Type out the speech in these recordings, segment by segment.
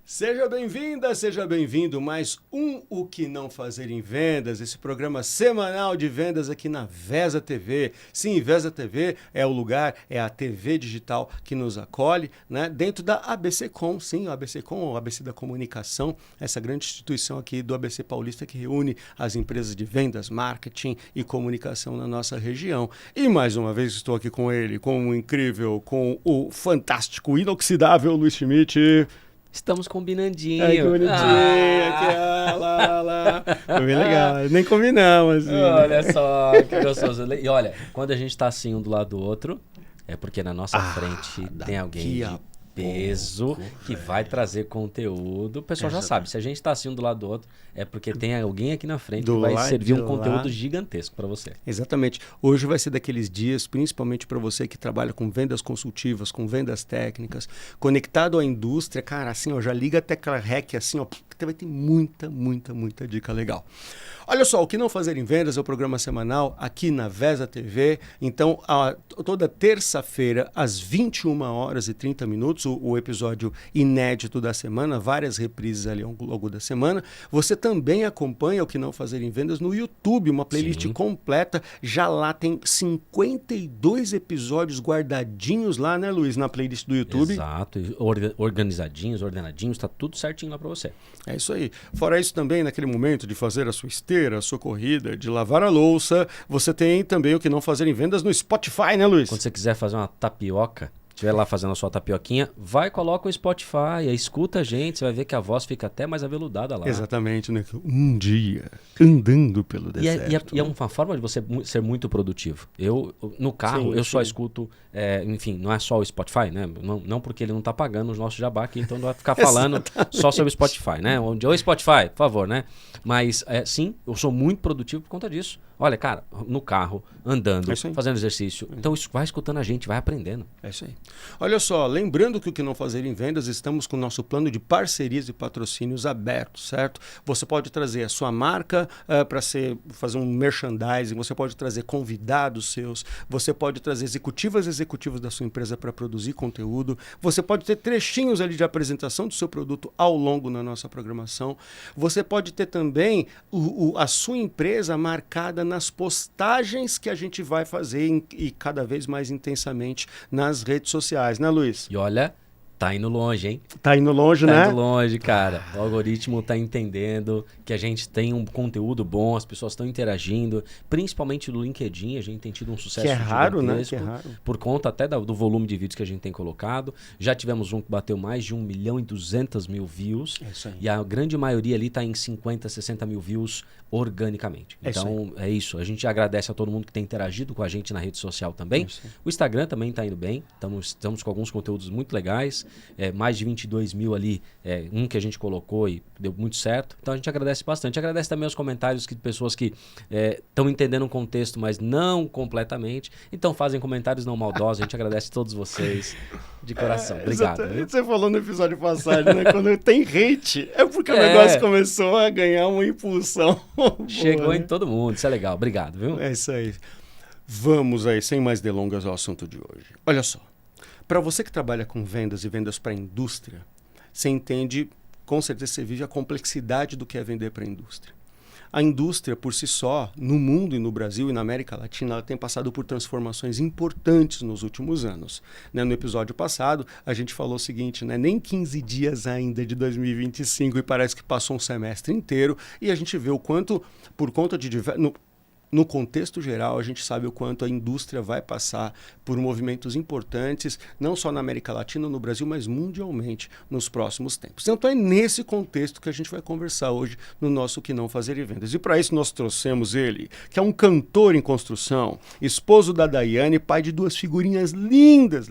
Seja bem-vinda, seja bem-vindo. Mais um O Que Não Fazer em Vendas, esse programa semanal de vendas aqui na Vesa TV. Sim, Vesa TV é o lugar, é a TV digital que nos acolhe, né? Dentro da ABCcom, sim, o ABCcom, o ABC da Comunicação, essa grande instituição aqui do ABC Paulista que reúne as empresas de vendas, marketing e comunicação na nossa região. E mais uma vez estou aqui com ele, com o incrível, com o fantástico, inoxidável Luiz Schmidt. Estamos combinandinho. Ai, que bonitinho. Lá. Foi bem legal. Nem combinamos. Assim, olha só, que gostoso. E olha, quando a gente tá assim um do lado do outro, é porque na nossa frente tem alguém de peso que vai trazer conteúdo. O pessoal já sabe, se a gente tá assim um do lado do outro, é porque tem alguém aqui na frente que vai servir um conteúdo gigantesco para você. Exatamente. Hoje vai ser daqueles dias, principalmente para você que trabalha com vendas consultivas, com vendas técnicas, conectado à indústria, cara, assim, ó, já liga a tecla REC, assim, ó, porque vai ter muita dica legal. Olha só, O Que Não Fazer em Vendas é o programa semanal aqui na Vesa TV. Então, toda terça-feira, às 21h30, o episódio inédito da semana, várias reprises ali ao longo da semana. Você também acompanha O Que Não Fazer em Vendas no YouTube, uma playlist completa. Já lá tem 52 episódios guardadinhos lá, né, Luiz, na playlist do YouTube. Exato, organizadinhos, ordenadinhos, tá tudo certinho lá para você. É isso aí. Fora isso também, naquele momento de fazer a sua esteira, a sua corrida, de lavar a louça, você tem também O Que Não Fazer em Vendas no Spotify, né, Luiz? Quando você quiser fazer uma tapioca, estiver lá fazendo a sua tapioquinha, vai, coloca o Spotify, aí escuta a gente, você vai ver que a voz fica até mais aveludada lá. Exatamente, né? Um dia, andando pelo deserto. E é uma forma de você ser muito produtivo. Eu, no carro, só escuto, enfim, não é só o Spotify, né? Não porque ele não tá pagando o nosso jabá aqui, então não vai ficar falando só sobre o Spotify, né? Oi, Spotify, por favor, né? Mas, sim, eu sou muito produtivo por conta disso. Olha, cara, no carro, andando, fazendo exercício. Então, vai escutando a gente, vai aprendendo. É isso aí. Olha só, lembrando que O Que Não Fazer em Vendas, estamos com o nosso plano de parcerias e patrocínios aberto, certo? Você pode trazer a sua marca para fazer um merchandising, você pode trazer convidados seus, você pode trazer executivos da sua empresa para produzir conteúdo, você pode ter trechinhos ali de apresentação do seu produto ao longo da nossa programação, você pode ter também a sua empresa marcada nas postagens que a gente vai fazer e cada vez mais intensamente nas redes sociais, né, Luiz? E olha, tá indo longe, hein? Tá indo longe, né? Tá indo longe, cara. O algoritmo tá entendendo que a gente tem um conteúdo bom, as pessoas estão interagindo, principalmente no LinkedIn, a gente tem tido um sucesso gigantesco. Que é raro, né? Que é raro. Por conta até do volume de vídeos que a gente tem colocado. Já tivemos um que bateu mais de 1.200.000 views. É isso aí. E a grande maioria ali tá em 50, 60 mil views organicamente. Então, é isso. A gente agradece a todo mundo que tem interagido com a gente na rede social também. O Instagram também tá indo bem. Estamos com alguns conteúdos muito legais. Mais de 22 mil ali, um que a gente colocou e deu muito certo. Então a gente agradece bastante. Agradece também os comentários de pessoas que estão entendendo o contexto, mas não completamente. Então fazem comentários não maldosos. A gente agradece a todos vocês de coração. Obrigado. Você falou no episódio passado, né? Quando tem hate, é porque o negócio começou a ganhar uma impulsão. Chegou boa, em todo mundo. Isso é legal. Obrigado, viu? É isso aí. Vamos aí, sem mais delongas, ao assunto de hoje. Olha só. Para você que trabalha com vendas e vendas para a indústria, você entende, com certeza você vive a complexidade do que é vender para a indústria. A indústria, por si só, no mundo e no Brasil e na América Latina, ela tem passado por transformações importantes nos últimos anos. Né? No episódio passado, a gente falou o seguinte, né? Nem 15 dias ainda de 2025 e parece que passou um semestre inteiro e a gente vê o quanto, por conta de no contexto geral, a gente sabe o quanto a indústria vai passar por movimentos importantes, não só na América Latina, no Brasil, mas mundialmente nos próximos tempos. Então é nesse contexto que a gente vai conversar hoje no nosso O Que Não Fazer em Vendas. E para isso nós trouxemos ele, que é um cantor em construção, esposo da Daiane, pai de duas figurinhas lindas,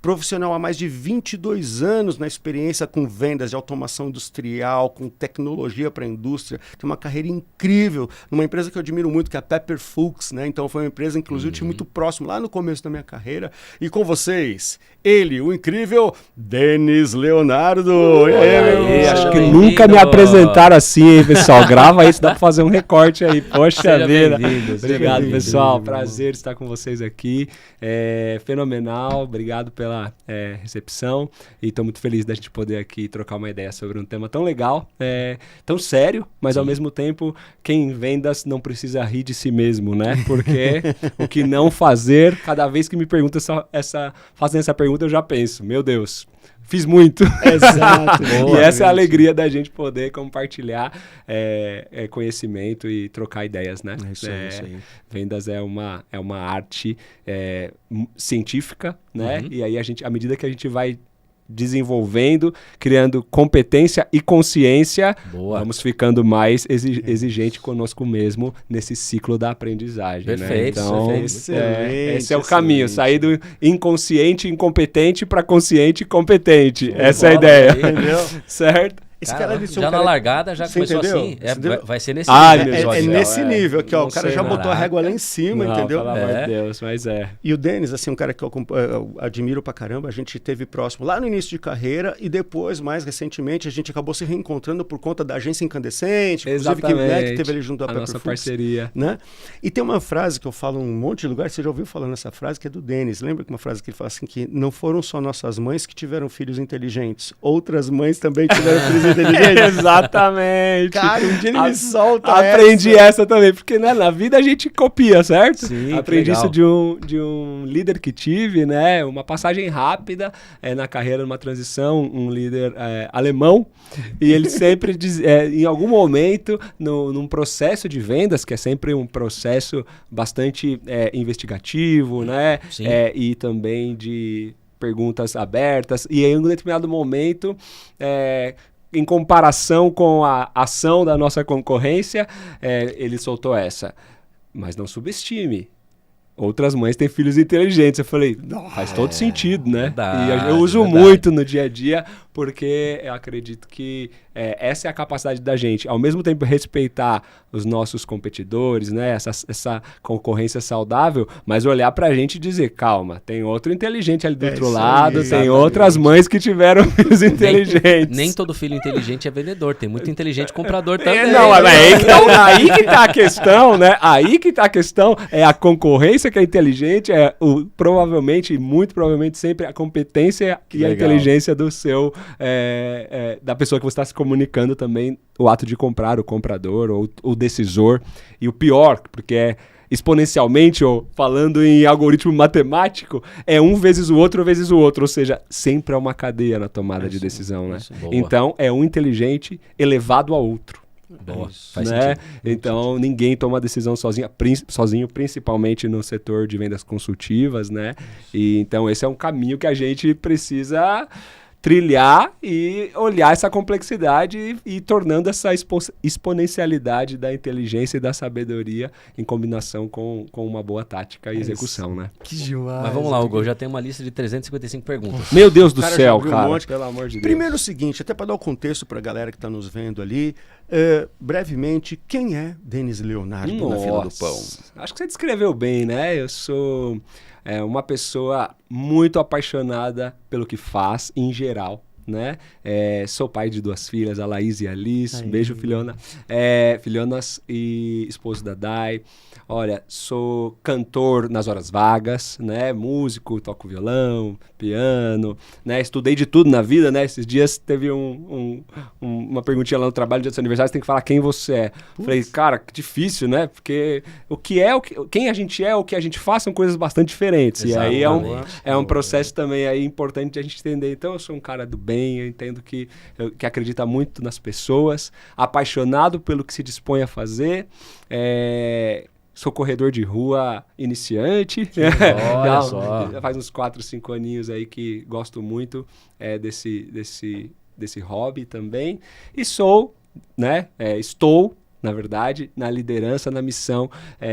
profissional há mais de 22 anos na experiência com vendas de automação industrial, com tecnologia para a indústria, tem uma carreira incrível, numa empresa que eu admiro muito, que é a Pepper Fuchs, né? Então foi uma empresa, inclusive, eu tive muito próximo lá no começo da minha carreira. E com vocês, ele, o incrível Denis Leonardo. Acho que nunca me apresentaram assim, hein, pessoal? Grava isso, dá pra fazer um recorte aí. Poxa vida. Obrigado, pessoal. Prazer estar com vocês aqui. Fenomenal. Obrigado pela recepção. E estou muito feliz da gente poder aqui trocar uma ideia sobre um tema tão legal, tão sério, mas ao mesmo tempo, quem em vendas não precisa rir de si mesmo, né? Porque o que não fazer, cada vez que me perguntam fazem essa pergunta, eu já penso, meu Deus, fiz muito. Exato. E essa é a alegria da gente poder compartilhar conhecimento e trocar ideias, né? Isso aí. Vendas é uma arte científica, né? E aí à medida que a gente vai desenvolvendo, criando competência e consciência, vamos ficando mais exigente conosco mesmo nesse ciclo da aprendizagem. Perfeito, né? Então, excelente, esse é o caminho, sair do inconsciente incompetente para consciente e competente. Essa é a ideia. Aí, entendeu? Certo? Já na largada já começou entendeu? assim. Vai ser nesse nível. É nesse nível aqui, ó. O cara já botou a régua lá em cima, entendeu? Pelo amor de Deus, mas E o Denis, assim, um cara que eu admiro pra caramba, a gente teve próximo lá no início de carreira e depois, mais recentemente, a gente acabou se reencontrando por conta da agência Incandescente, inclusive que teve ali junto à Pepper nossa Fuchs, parceria. né? E tem uma frase que eu falo em um monte de lugar, você já ouviu falando essa frase, que é do Denis. Lembra que uma frase que ele fala assim, que não foram só nossas mães que tiveram filhos inteligentes, outras mães também tiveram filhos inteligentes. Exatamente. Cara, um dia ele me solta Aprendi essa também, porque né, na vida a gente copia, certo? Sim, aprendi isso de um líder que tive, né? Uma passagem rápida na carreira, numa transição, um líder alemão, e ele sempre diz, em algum momento, num processo de vendas, que é sempre um processo bastante investigativo, né? E também de perguntas abertas, e em um determinado momento, em comparação com a ação da nossa concorrência, ele soltou essa. Mas não subestime. Outras mães têm filhos inteligentes. Eu falei, faz todo sentido, né? Verdade, e eu uso muito no dia a dia, porque eu acredito que essa é a capacidade da gente, ao mesmo tempo respeitar os nossos competidores, né? Essa concorrência saudável, mas olhar pra gente e dizer, calma, tem outro inteligente ali do outro lado, tem outras mães que tiveram filhos inteligentes. Nem todo filho inteligente é vendedor, tem muito inteligente comprador também. Não, aí que tá a questão, né? Aí que tá a questão, é a concorrência que é inteligente, provavelmente, muito provavelmente sempre a competência e a inteligência do seu, da pessoa que você está se comunicando também, o ato de comprar, o comprador ou o decisor. E o pior, porque exponencialmente, ou falando em algoritmo matemático, é um vezes o outro, ou seja, sempre é uma cadeia na tomada de decisão, né? Então, é um inteligente elevado a outro. Boa, faz né? sentido. Então, ninguém toma decisão sozinho, principalmente no setor de vendas consultivas, né? E, então, esse é um caminho que a gente precisa trilhar e olhar essa complexidade e tornando essa exponencialidade da inteligência e da sabedoria em combinação com uma boa tática e execução, né? Que demais. Mas vamos lá, Hugo, eu já tenho uma lista de 355 perguntas. Meu Deus do céu, cara. Pelo amor de Deus. Primeiro o seguinte, até para dar o contexto para a galera que está nos vendo ali, brevemente, quem é Denis Leonardo na fila do pão? Acho que você descreveu bem, né? Eu sou uma pessoa muito apaixonada pelo que faz, em geral, né? Sou pai de 2 filhas, a Laís e a Liz. Beijo, filhona. Filhonas e esposo da Dai. Olha, sou cantor nas horas vagas, né? Músico, toco violão, piano, né? Estudei de tudo na vida, né? Esses dias teve uma perguntinha lá no trabalho, no dia do seu aniversário, você tem que falar quem você é. Falei, cara, que difícil, né? Porque quem a gente é, o que a gente faz são coisas bastante diferentes. Exatamente. E aí é um processo também aí importante de a gente entender. Então, eu sou um cara do bem, eu entendo que acredita muito nas pessoas, apaixonado pelo que se dispõe a fazer, sou corredor de rua iniciante. Olha só. Já faz uns 4, 5 aninhos aí que gosto muito desse hobby também. E estou, na verdade, na liderança, na missão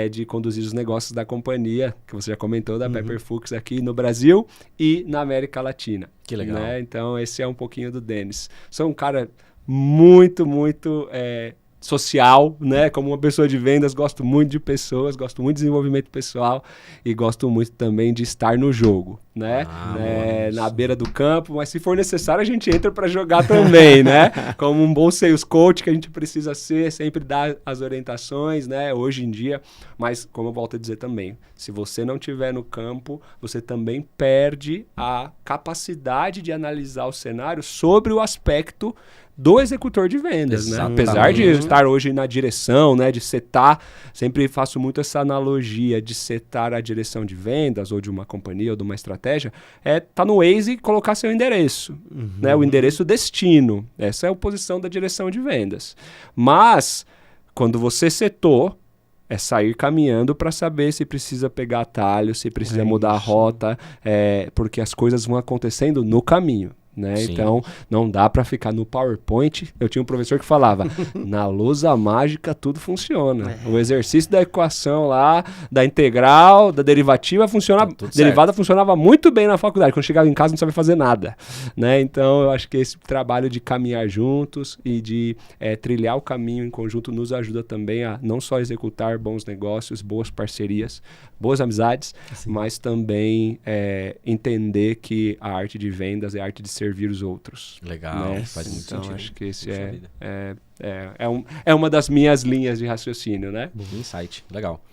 de conduzir os negócios da companhia, que você já comentou, da Pepper Fuchs aqui no Brasil e na América Latina. Que legal. Né? Então, esse é um pouquinho do Denis. Sou um cara muito, muito social, né? Como uma pessoa de vendas, gosto muito de pessoas, gosto muito de desenvolvimento pessoal e gosto muito também de estar no jogo, né? Na beira do campo, mas se for necessário a gente entra para jogar também, né? Como um bom sales coach que a gente precisa ser, sempre dar as orientações, né? Hoje em dia, mas como eu volto a dizer também, se você não estiver no campo, você também perde a capacidade de analisar o cenário sobre o aspecto do executor de vendas, né? Apesar de estar hoje na direção, né, de setar, sempre faço muito essa analogia de setar a direção de vendas ou de uma companhia ou de uma estratégia, tá no Waze e colocar seu endereço, né? O endereço destino. Essa é a posição da direção de vendas. Mas quando você setou, é sair caminhando para saber se precisa pegar atalho, se precisa mudar a rota, porque as coisas vão acontecendo no caminho. Né? Então, não dá para ficar no PowerPoint. Eu tinha um professor que falava, na lousa mágica tudo funciona. O exercício da equação lá, da integral, da derivativa, derivada funcionava muito bem na faculdade. Quando chegava em casa não sabia fazer nada. Né? Então, eu acho que esse trabalho de caminhar juntos e de trilhar o caminho em conjunto nos ajuda também a não só executar bons negócios, boas parcerias, boas amizades, mas também entender que a arte de vendas é a arte de servir os outros. Legal, né? Faz muito sentido. Então, acho que esse é uma das minhas linhas de raciocínio, né? Insight, legal.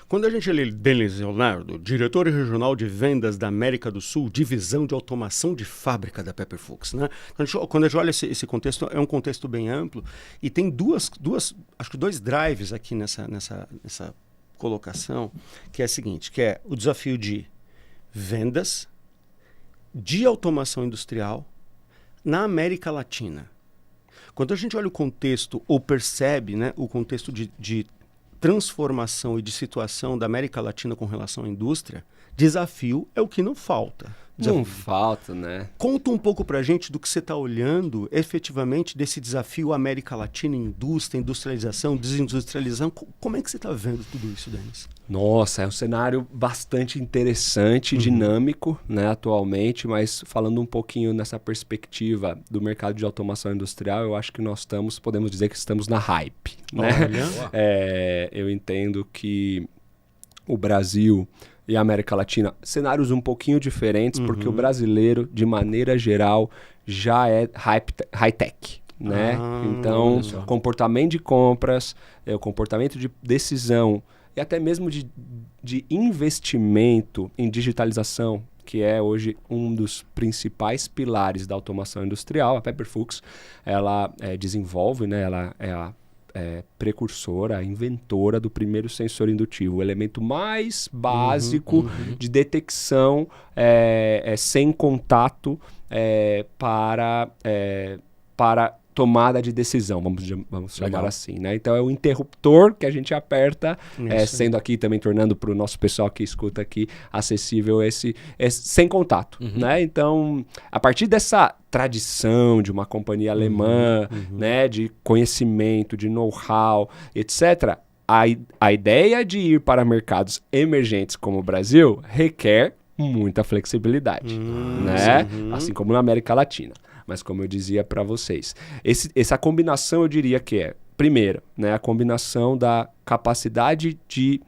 Quando a gente lê Denis Leonardo, diretor regional de vendas da América do Sul, divisão de automação de fábrica da Pepper Fuchs, né? Quando a gente olha esse contexto, é um contexto bem amplo e tem acho que dois drives aqui nessa colocação, que é a seguinte, que é o desafio de vendas, de automação industrial na América Latina. Quando a gente olha o contexto, ou percebe, né, o contexto de transformação e de situação da América Latina com relação à indústria, desafio é o que não falta. Não falta, né? Conta um pouco pra gente do que você está olhando efetivamente desse desafio América Latina, indústria, industrialização, desindustrialização. Como é que você está vendo tudo isso, Denis? Nossa, é um cenário bastante interessante, dinâmico, né, atualmente, mas falando um pouquinho nessa perspectiva do mercado de automação industrial, eu acho que podemos dizer que estamos na hype, né? Eu entendo que o Brasil e a América Latina, cenários um pouquinho diferentes, porque o brasileiro, de maneira geral, já é high-tech. Né? Então, comportamento de compras, o comportamento de decisão e até mesmo de investimento em digitalização, que é hoje um dos principais pilares da automação industrial. A Pepper Fuchs, ela desenvolve, né? Ela é a precursora, a inventora do primeiro sensor indutivo, o elemento mais básico de detecção sem contato para tomada de decisão, vamos chamar assim, né? Então é o interruptor que a gente aperta, sendo aqui também tornando para o nosso pessoal que escuta aqui acessível esse sem contato, né? Então, a partir dessa tradição de uma companhia alemã, né, de conhecimento, de know-how, etc., a ideia de ir para mercados emergentes como o Brasil requer muita flexibilidade, né? Assim como na América Latina. Mas como eu dizia para vocês, essa combinação eu diria que primeiro, né, a combinação da capacidade de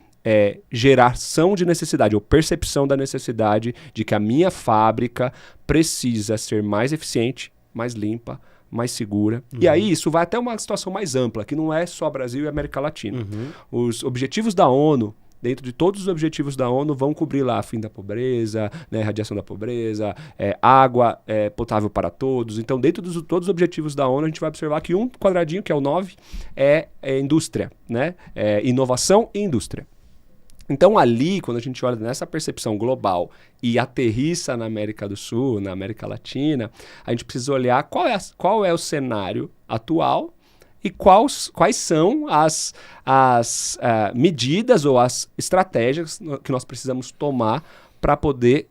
geração de necessidade ou percepção da necessidade de que a minha fábrica precisa ser mais eficiente, mais limpa, mais segura. E aí isso vai até uma situação mais ampla, que não é só Brasil e América Latina. Os objetivos da ONU, dentro de todos os objetivos da ONU, vão cobrir lá fim da pobreza, né, erradiação da pobreza, água potável para todos. Então, dentro de todos os objetivos da ONU, a gente vai observar que um quadradinho, que é o 9, é indústria, né? Inovação e indústria. Então, ali, quando a gente olha nessa percepção global e aterrissa na América do Sul, na América Latina, a gente precisa olhar qual é o cenário atual e quais são as medidas ou as estratégias que nós precisamos tomar para poder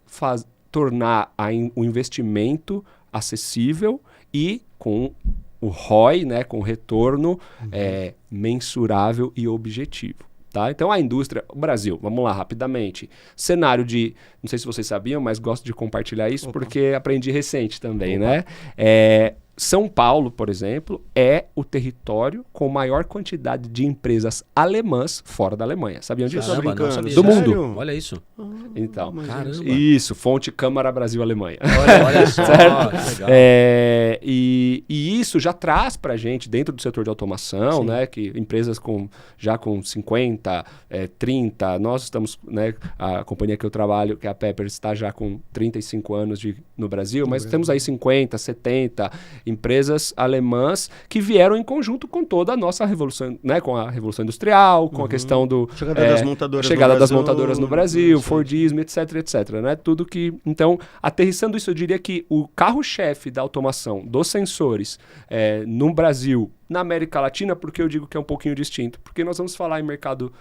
tornar o investimento acessível e com o ROI, né, com o retorno mensurável e objetivo. Tá? Então a indústria, o Brasil, vamos lá rapidamente, cenário não sei se vocês sabiam, mas gosto de compartilhar isso porque aprendi recente também, né? São Paulo, por exemplo, é o território com maior quantidade de empresas alemãs fora da Alemanha. Sabiam disso? Caramba, não sabia. Do mundo. Sério? Olha isso. Então, Caramba. isso, fonte Câmara Brasil-Alemanha. Olha só, Certo? que legal. E isso já traz para a gente, dentro do setor de automação, né, que empresas já com 50, 30, nós estamos, né, a companhia que eu trabalho, que é a Pepper, está já com 35 anos no Brasil, mas temos aí 50, 70 empresas alemãs que vieram em conjunto com toda a nossa revolução, né, com a Revolução Industrial, com a questão do... Chegada das montadoras no Brasil, Fordismo, etc, etc, né? Tudo que... Então, aterrissando isso, eu diria que o carro-chefe da automação, dos sensores, no Brasil, na América Latina, porque eu digo que é um pouquinho distinto, porque nós vamos falar em mercado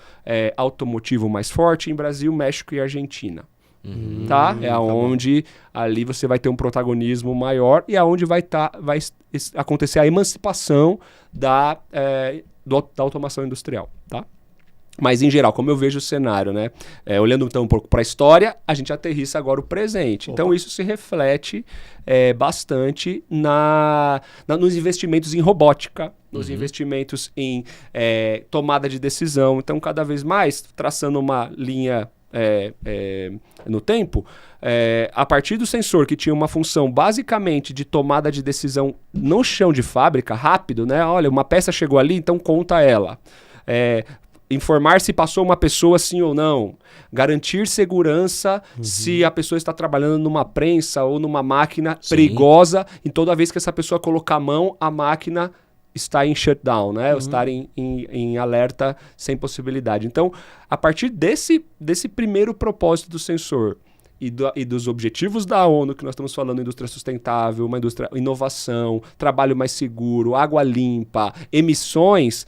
automotivo mais forte em Brasil, México e Argentina. Tá? É aonde ali você vai ter um protagonismo maior e aonde vai acontecer a emancipação da automação industrial, tá? Mas, em geral, como eu vejo o cenário, né? Olhando então um pouco para a história, a gente aterrissa agora o presente. Então, isso se reflete bastante nos investimentos em robótica, nos investimentos em tomada de decisão. Então, cada vez mais, traçando uma linha no tempo, a partir do sensor que tinha uma função basicamente de tomada de decisão no chão de fábrica, rápido, né? Olha, uma peça chegou ali, então conta ela. Informar se passou uma pessoa sim ou não, garantir segurança se a pessoa está trabalhando numa prensa ou numa máquina perigosa, e toda vez que essa pessoa colocar a mão, a máquina está em shutdown, né? Ou estar em alerta sem possibilidade. Então, a partir desse primeiro propósito do sensor e dos objetivos da ONU, que nós estamos falando, indústria sustentável, uma indústria, inovação, trabalho mais seguro, água limpa, emissões,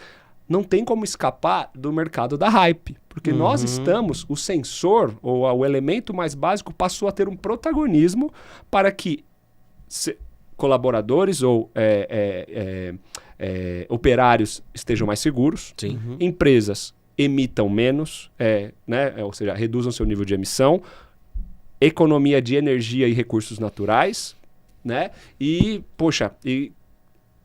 não tem como escapar do mercado da hype. Porque nós estamos, o sensor, ou o elemento mais básico, passou a ter um protagonismo para que colaboradores ou operários estejam mais seguros, empresas emitam menos, né? Ou seja, reduzam seu nível de emissão, economia de energia e recursos naturais, né? E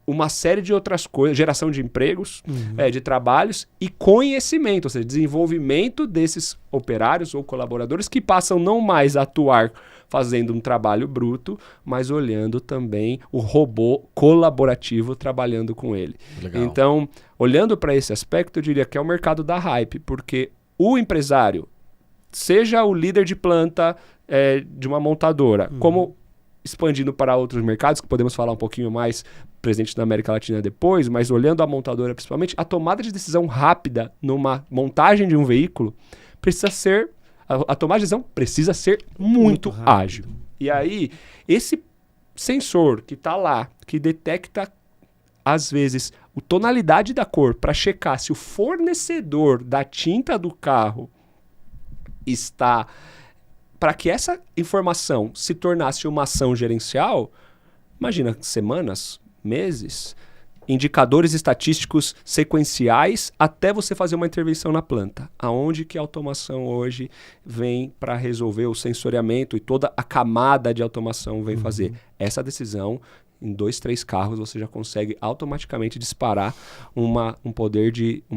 uma série de outras coisas, geração de empregos, de trabalhos e conhecimento, ou seja, desenvolvimento desses operários ou colaboradores que passam não mais a atuar fazendo um trabalho bruto, mas olhando também o robô colaborativo trabalhando com ele. Legal. Então, olhando para esse aspecto, eu diria que é o mercado da hype, porque o empresário, seja o líder de planta de uma montadora, como expandindo para outros mercados, que podemos falar um pouquinho mais presente na América Latina depois, mas olhando a montadora principalmente, a tomada de decisão rápida numa montagem de um veículo precisa ser... A tomada de decisão precisa ser muito ágil. E aí, esse sensor que está lá, que detecta, às vezes, a tonalidade da cor para checar se o fornecedor da tinta do carro está... Para que essa informação se tornasse uma ação gerencial, imagina, semanas, meses, indicadores estatísticos sequenciais até você fazer uma intervenção na planta. Aonde que a automação hoje vem para resolver o sensoriamento e toda a camada de automação vem fazer? Essa decisão, em 2, 3 carros, você já consegue automaticamente disparar uma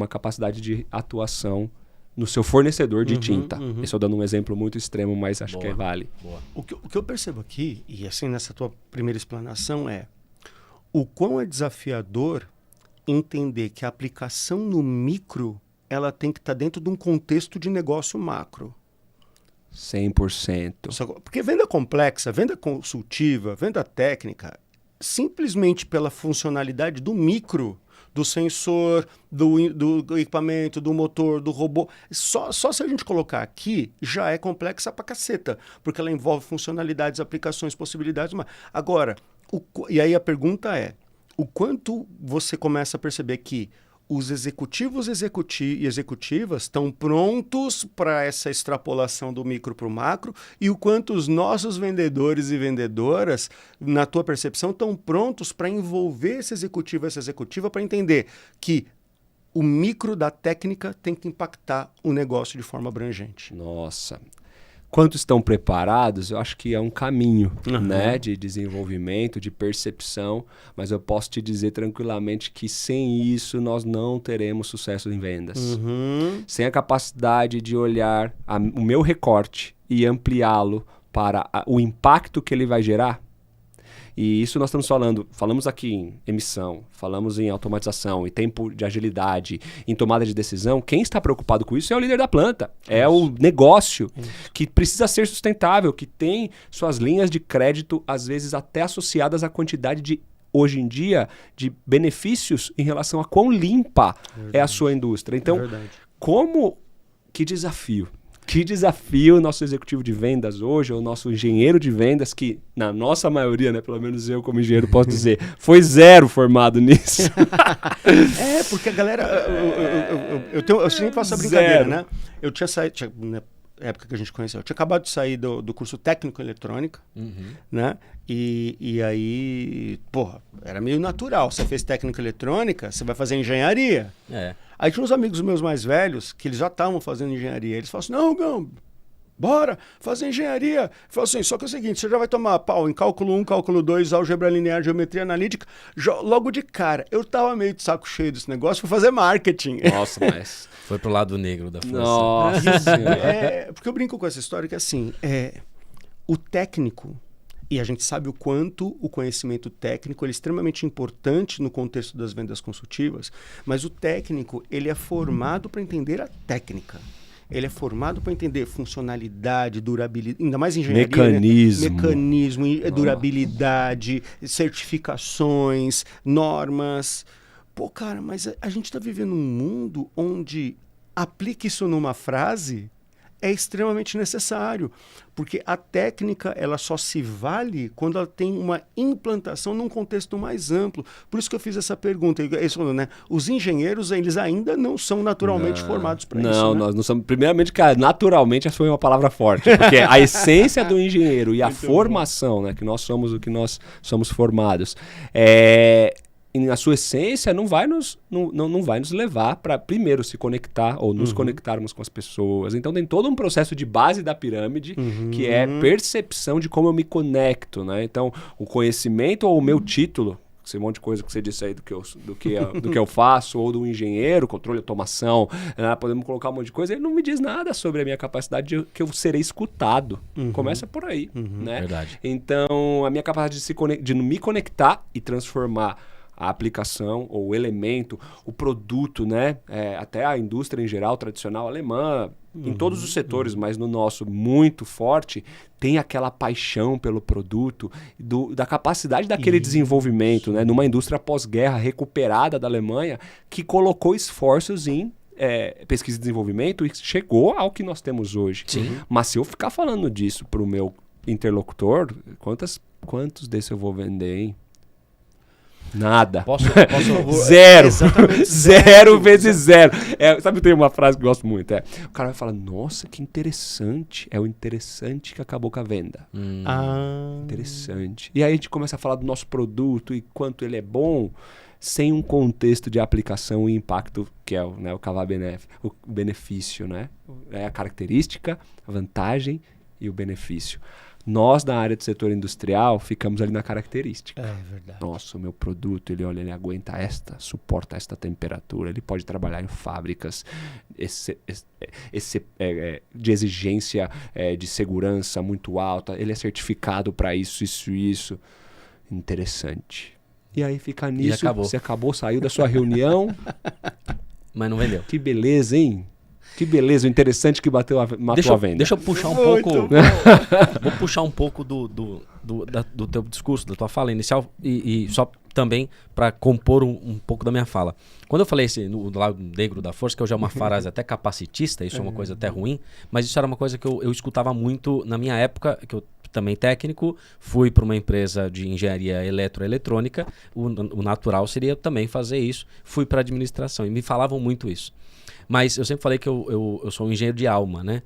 capacidade de atuação no seu fornecedor de tinta. Esse eu estou dando um exemplo muito extremo, mas acho que vale. Boa. O que eu percebo aqui, e assim nessa tua primeira explanação, é o quão é desafiador entender que a aplicação no micro ela tem que estar dentro de um contexto de negócio macro. 100%. Porque venda complexa, venda consultiva, venda técnica, simplesmente pela funcionalidade do micro, do sensor, do equipamento, do motor, do robô. Só se a gente colocar aqui, já é complexa pra caceta, porque ela envolve funcionalidades, aplicações, possibilidades. Agora, e aí a pergunta é, o quanto você começa a perceber que os executivos e executivas estão prontos para essa extrapolação do micro para o macro e o quanto os nossos vendedores e vendedoras, na tua percepção, estão prontos para envolver esse executivo e essa executiva para entender que o micro da técnica tem que impactar o negócio de forma abrangente. Nossa, Quanto estão preparados, eu acho que é um caminho, né, de desenvolvimento, de percepção, mas eu posso te dizer tranquilamente que sem isso nós não teremos sucesso em vendas. Sem a capacidade de olhar o meu recorte e ampliá-lo para o impacto que ele vai gerar. E isso nós estamos falamos aqui em emissão, falamos em automatização, em tempo de agilidade, em tomada de decisão. Quem está preocupado com isso é o líder da planta, é o negócio que precisa ser sustentável, que tem suas linhas de crédito, às vezes até associadas à quantidade de, hoje em dia, de benefícios em relação a quão limpa é a sua indústria. Então, que desafio. Que desafio o nosso executivo de vendas hoje, ou o nosso engenheiro de vendas, que na nossa maioria, né, pelo menos eu como engenheiro posso dizer, foi zero formado nisso. Porque a galera... Eu sempre faço essa brincadeira, né? Eu tinha saído... Na época que a gente conheceu, eu tinha acabado de sair do curso técnico eletrônica, né? E aí, era meio natural. Você fez técnico eletrônica, você vai fazer engenharia. Aí tinha uns amigos meus mais velhos, que eles já estavam fazendo engenharia. Eles falaram assim, não, bora fazer engenharia. Eu falo assim, só que é o seguinte, você já vai tomar pau em cálculo 1, cálculo 2, álgebra linear, geometria analítica. Logo de cara, eu tava meio de saco cheio desse negócio, fui fazer marketing. Nossa, mas... Foi pro lado negro da força. Nossa. Porque eu brinco com essa história que assim, o técnico... E a gente sabe o quanto o conhecimento técnico ele é extremamente importante no contexto das vendas consultivas, mas o técnico ele é formado para entender a técnica. Ele é formado para entender funcionalidade, durabilidade, ainda mais engenharia, mecanismo, durabilidade, certificações, normas. Cara, mas a gente está vivendo um mundo onde aplique isso numa frase é extremamente necessário, porque a técnica ela só se vale quando ela tem uma implantação num contexto mais amplo. Por isso que eu fiz essa pergunta. Né? Os engenheiros eles ainda não são naturalmente formados para isso. Não, né? Nós não somos. Primeiramente, cara, naturalmente essa foi uma palavra forte, porque a essência do engenheiro e a formação, né, que nós somos o que nós somos formados, na sua essência, não vai nos levar para primeiro se conectar ou nos conectarmos com as pessoas. Então tem todo um processo de base da pirâmide que é percepção de como eu me conecto, né? Então o conhecimento ou o meu título, esse monte de coisa que você disse aí do que eu faço, ou do engenheiro, controle de automação, podemos colocar um monte de coisa, ele não me diz nada sobre a minha capacidade de que eu serei escutado. Começa por aí, né? Verdade. Então a minha capacidade de me conectar e transformar a aplicação ou o elemento, o produto, né? Até a indústria em geral, tradicional alemã, em todos os setores, mas no nosso muito forte, tem aquela paixão pelo produto, da capacidade daquele desenvolvimento, né? Numa indústria pós-guerra recuperada da Alemanha, que colocou esforços em pesquisa e desenvolvimento e chegou ao que nós temos hoje. Sim. Mas se eu ficar falando disso para o meu interlocutor, quantos desses eu vou vender, hein? Nada. Posso Zero. Exatamente Zero vezes zero. Sabe, tem uma frase que eu gosto muito. O cara vai falar, nossa, que interessante. É o interessante que acabou com a venda. Interessante. E aí a gente começa a falar do nosso produto e quanto ele é bom, sem um contexto de aplicação e impacto, que é o cavar o benefício, né? É a característica, a vantagem e o benefício. Nós, na área do setor industrial, ficamos ali na característica. É verdade. Nossa, o meu produto, ele aguenta suporta esta temperatura, ele pode trabalhar em fábricas de exigência de segurança muito alta, ele é certificado para isso. Interessante. E aí fica nisso, você saiu da sua reunião. Mas não vendeu. Que beleza, hein? Que beleza, o interessante que matou a venda. Deixa eu puxar um pouco. Vou puxar um pouco do teu discurso, da tua fala inicial, e só também para compor um pouco da minha fala. Quando eu falei no lado negro da força, que hoje é uma frase até capacitista, isso é uma coisa até ruim, mas isso era uma coisa que eu escutava muito na minha época, que eu também técnico, fui para uma empresa de engenharia eletroeletrônica, o natural seria também fazer isso, fui para administração e me falavam muito isso. Mas eu sempre falei que eu sou um engenheiro de alma, né?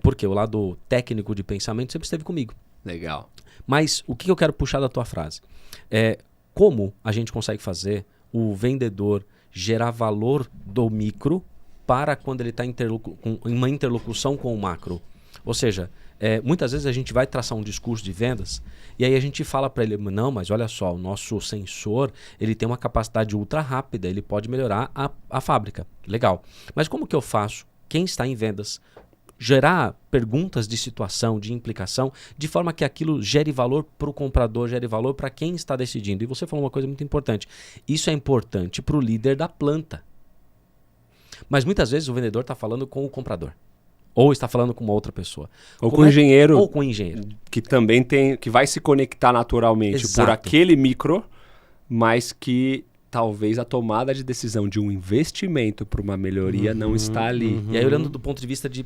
Porque o lado técnico de pensamento sempre esteve comigo. Legal. Mas o que eu quero puxar da tua frase? Como a gente consegue fazer o vendedor gerar valor do micro para quando ele está em uma interlocução com o macro? Ou seja, muitas vezes a gente vai traçar um discurso de vendas e aí a gente fala para ele, não, mas olha só, o nosso sensor ele tem uma capacidade ultra rápida, ele pode melhorar a fábrica. Legal. Mas como que eu faço, quem está em vendas, gerar perguntas de situação, de implicação, de forma que aquilo gere valor para o comprador, gere valor para quem está decidindo. E você falou uma coisa muito importante. Isso é importante para o líder da planta. Mas muitas vezes o vendedor está falando com o comprador. Ou está falando com uma outra pessoa. Ou com o engenheiro. Ou com o engenheiro. Que também que vai se conectar naturalmente por aquele micro, mas que talvez a tomada de decisão de um investimento para uma melhoria não está ali. E aí, olhando do ponto de vista de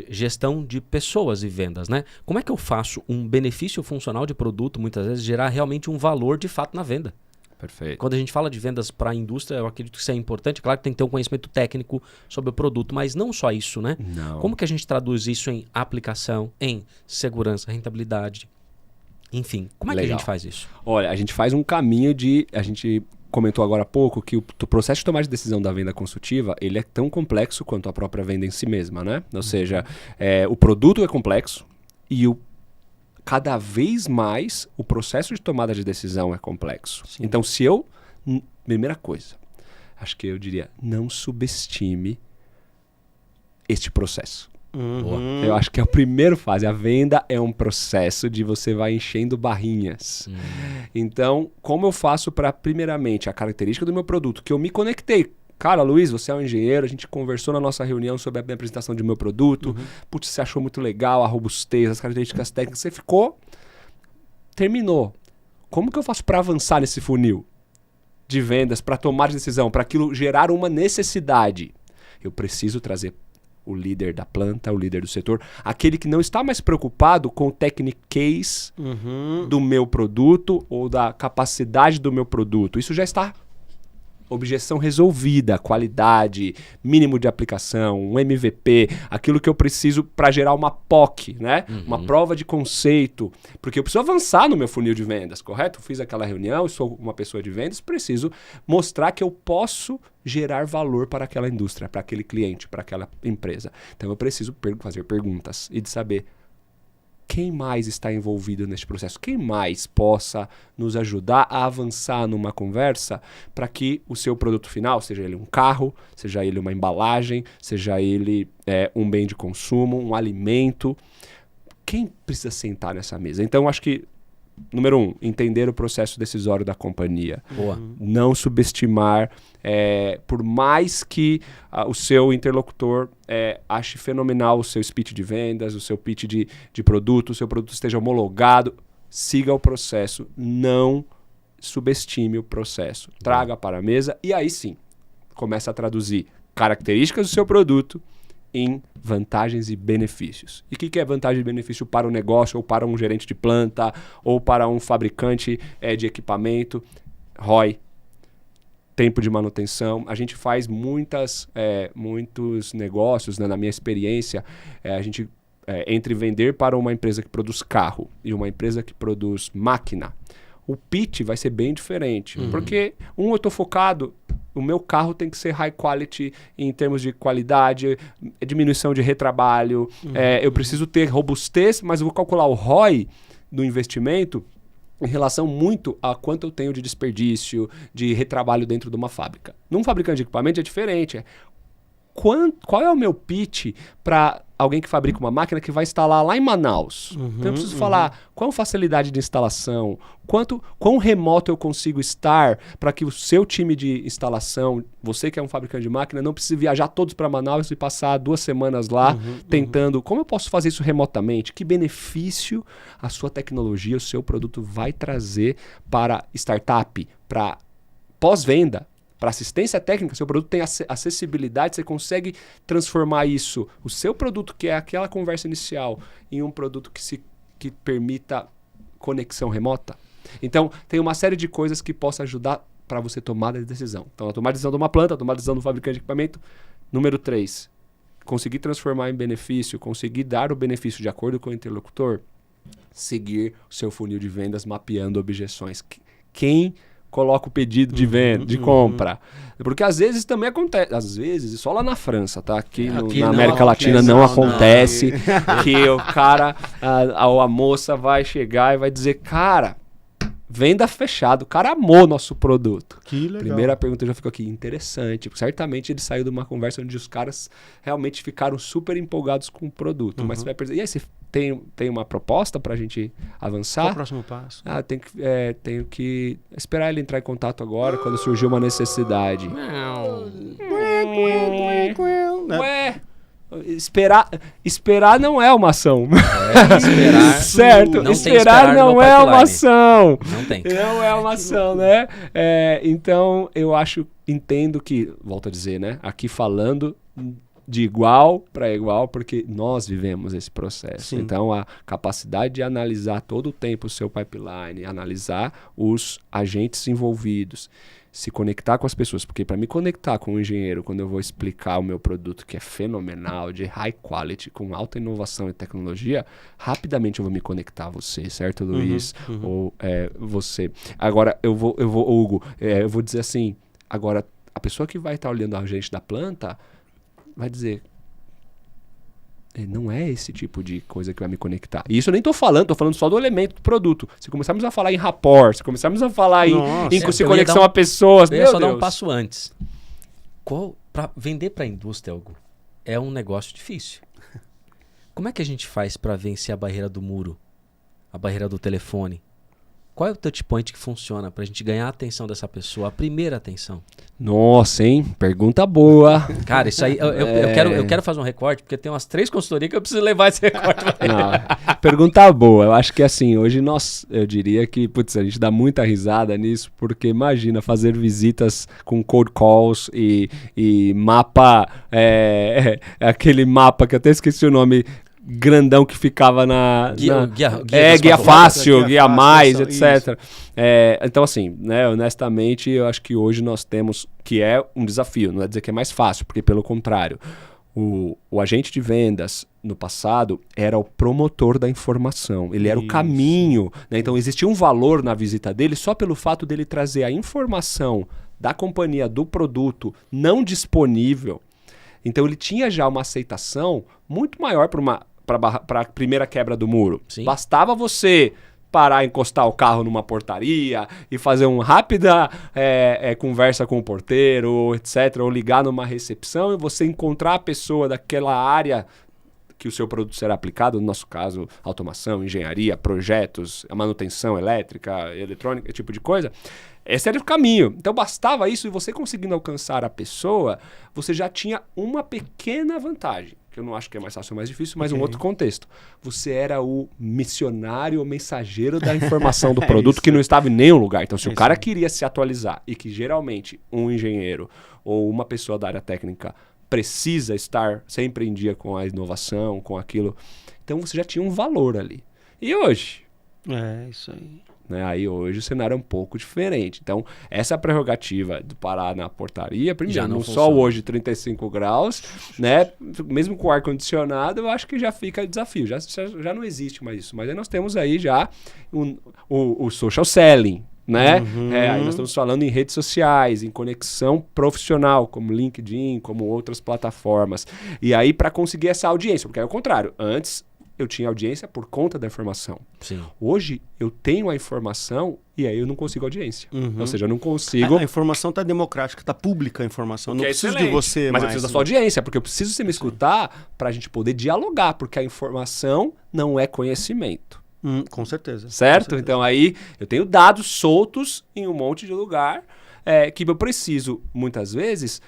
gestão de pessoas e vendas, né? Como é que eu faço um benefício funcional de produto, muitas vezes, gerar realmente um valor de fato na venda? Perfeito. Quando a gente fala de vendas para a indústria, eu acredito que isso é importante. Claro que tem que ter um conhecimento técnico sobre o produto, mas não só isso, né? Não. Como que a gente traduz isso em aplicação, em segurança, rentabilidade? Enfim, como é que a gente faz isso? Olha, a gente faz um caminho a gente comentou agora há pouco que o processo de tomada de decisão da venda consultiva, ele é tão complexo quanto a própria venda em si mesma, né? Ou seja, o produto é complexo e cada vez mais o processo de tomada de decisão é complexo. Sim. Então, primeira coisa, acho que eu diria, não subestime este processo. Eu acho que é a primeira fase. A venda é um processo de você vai enchendo barrinhas. Então, como eu faço para, primeiramente, a característica do meu produto, que eu me conectei. Cara, Luiz, você é um engenheiro, a gente conversou na nossa reunião sobre a minha apresentação do meu produto. Putz, você achou muito legal a robustez, as características técnicas. Você terminou. Como que eu faço para avançar nesse funil de vendas, para tomar de decisão, para aquilo gerar uma necessidade? Eu preciso trazer o líder da planta, o líder do setor, aquele que não está mais preocupado com o techniquez do meu produto ou da capacidade do meu produto. Isso já está objeção resolvida, qualidade, mínimo de aplicação, um MVP, aquilo que eu preciso para gerar uma POC, né? Uma prova de conceito, porque eu preciso avançar no meu funil de vendas, correto? Eu fiz aquela reunião, eu sou uma pessoa de vendas, preciso mostrar que eu posso gerar valor para aquela indústria, para aquele cliente, para aquela empresa. Então eu preciso fazer perguntas e de saber quem mais está envolvido nesse processo, quem mais possa nos ajudar a avançar numa conversa para que o seu produto final, seja ele um carro, seja ele uma embalagem, seja ele um bem de consumo, um alimento, quem precisa sentar nessa mesa? Então, acho que, número 1, entender o processo decisório da companhia. Boa. Não subestimar, por mais que o seu interlocutor ache fenomenal o seu speech de vendas, o seu pitch de produto, o seu produto esteja homologado, siga o processo, não subestime o processo. Traga para a mesa e aí sim, começa a traduzir características do seu produto em vantagens e benefícios. E o que é vantagem e benefício para o negócio, ou para um gerente de planta, ou para um fabricante de equipamento? ROI, tempo de manutenção. A gente faz muitos negócios, né? Na minha experiência, a gente entre vender para uma empresa que produz carro e uma empresa que produz máquina, o pitch vai ser bem diferente. Porque eu estou focado, o meu carro tem que ser high quality em termos de qualidade, diminuição de retrabalho, eu preciso ter robustez, mas eu vou calcular o ROI do investimento em relação muito a quanto eu tenho de desperdício, de retrabalho dentro de uma fábrica. Num fabricante de equipamento é diferente. Qual é o meu pitch para alguém que fabrica uma máquina que vai instalar lá em Manaus? Então eu preciso falar qual facilidade de instalação, quão remoto eu consigo estar para que o seu time de instalação, você que é um fabricante de máquina, não precise viajar todos para Manaus e passar 2 semanas lá tentando. Como eu posso fazer isso remotamente? Que benefício a sua tecnologia, o seu produto vai trazer para startup, para pós-venda? Para assistência técnica, seu produto tem acessibilidade, você consegue transformar isso, o seu produto, que é aquela conversa inicial, em um produto que permita conexão remota. Então, tem uma série de coisas que possa ajudar para você tomar a decisão. Então, a tomar a decisão de uma planta, a tomar a decisão do fabricante de equipamento. Número 3, conseguir transformar em benefício, conseguir dar o benefício de acordo com o interlocutor, seguir o seu funil de vendas mapeando objeções. Quem coloca o pedido de venda, de compra. Porque às vezes também acontece, às vezes, só lá na França, tá? Aqui na América Latina não acontece que o cara, a moça vai chegar e vai dizer, cara, venda fechada, o cara amou nosso produto. Que legal. Primeira pergunta já ficou aqui, interessante. Certamente ele saiu de uma conversa onde os caras realmente ficaram super empolgados com o produto. Mas você vai perguntar, e aí, você tem uma proposta pra gente avançar? Qual o próximo passo? Tenho que esperar ele entrar em contato agora, quando surgiu uma necessidade. Ué, esperar não é uma ação. Certo, não esperar não é uma ação. Não tem. Não é uma ação, né? Então, entendo que, volto a dizer, né? Aqui falando de igual para igual, porque nós vivemos esse processo. Sim. Então, a capacidade de analisar todo o tempo o seu pipeline, analisar os agentes envolvidos, se conectar com as pessoas, porque para me conectar com o engenheiro, quando eu vou explicar o meu produto, que é fenomenal, de high quality, com alta inovação e tecnologia, rapidamente eu vou me conectar a você, certo, Luiz? Ou você. Agora, Hugo, eu vou dizer assim, agora, a pessoa que vai estar olhando a gente da planta vai dizer, não é esse tipo de coisa que vai me conectar. E isso eu nem tô falando só do elemento do produto. Se começarmos a falar em rapport, se começarmos a falar em conexão a pessoas, eu ia só dar um passo antes. Para vender para a indústria, Hugo, é um negócio difícil. Como é que a gente faz para vencer a barreira do muro, a barreira do telefone? Qual é o touch point que funciona para a gente ganhar a atenção dessa pessoa, a primeira atenção? Nossa, hein? Pergunta boa. Cara, isso aí, eu quero fazer um recorte, porque tem umas 3 consultorias que eu preciso levar esse recorte. Não, pergunta boa. Eu acho que assim, hoje eu diria que, a gente dá muita risada nisso, porque imagina fazer visitas com cold calls e mapa, aquele mapa que eu até esqueci o nome, grandão que ficava guia fácil, guia mais, etc. Então, assim, né, honestamente, eu acho que hoje nós temos, que é um desafio, não é dizer que é mais fácil, porque pelo contrário, o agente de vendas no passado era o promotor da informação, ele era o caminho, né? Então existia um valor na visita dele só pelo fato dele trazer a informação da companhia, do produto não disponível. Então ele tinha já uma aceitação muito maior para a primeira quebra do muro. Sim. Bastava você parar, encostar o carro numa portaria e fazer uma rápida conversa com o porteiro, etc. Ou ligar numa recepção e você encontrar a pessoa daquela área que o seu produto será aplicado, no nosso caso, automação, engenharia, projetos, a manutenção elétrica, eletrônica, esse tipo de coisa. Esse era o caminho. Então bastava isso, e você conseguindo alcançar a pessoa, você já tinha uma pequena vantagem, que eu não acho que é mais fácil ou mais difícil, mas um outro contexto. Você era o missionário, o mensageiro da informação do produto que não estava em nenhum lugar. Então, se o cara queria se atualizar, e que geralmente um engenheiro ou uma pessoa da área técnica precisa estar sempre em dia com a inovação, com aquilo, então você já tinha um valor ali. E hoje? Isso aí. Né? Aí hoje o cenário é um pouco diferente. Então, essa prerrogativa de parar na portaria, primeiro, no sol hoje 35 graus, né? Mesmo com ar-condicionado, eu acho que já fica desafio. Já não existe mais isso. Mas aí nós temos aí já o social selling, né? Aí nós estamos falando em redes sociais, em conexão profissional, como LinkedIn, como outras plataformas. E aí, para conseguir essa audiência, porque é o contrário. Antes, eu tinha audiência por conta da informação. Sim. Hoje, eu tenho a informação e aí eu não consigo audiência. Ou seja, eu não consigo... A informação está democrática, está pública a informação. Não preciso de você mas eu preciso da sua audiência, porque eu preciso você me escutar para a gente poder dialogar, porque a informação não é conhecimento. Com certeza. Certo? Com certeza. Então aí eu tenho dados soltos em um monte de lugar que eu preciso, muitas vezes,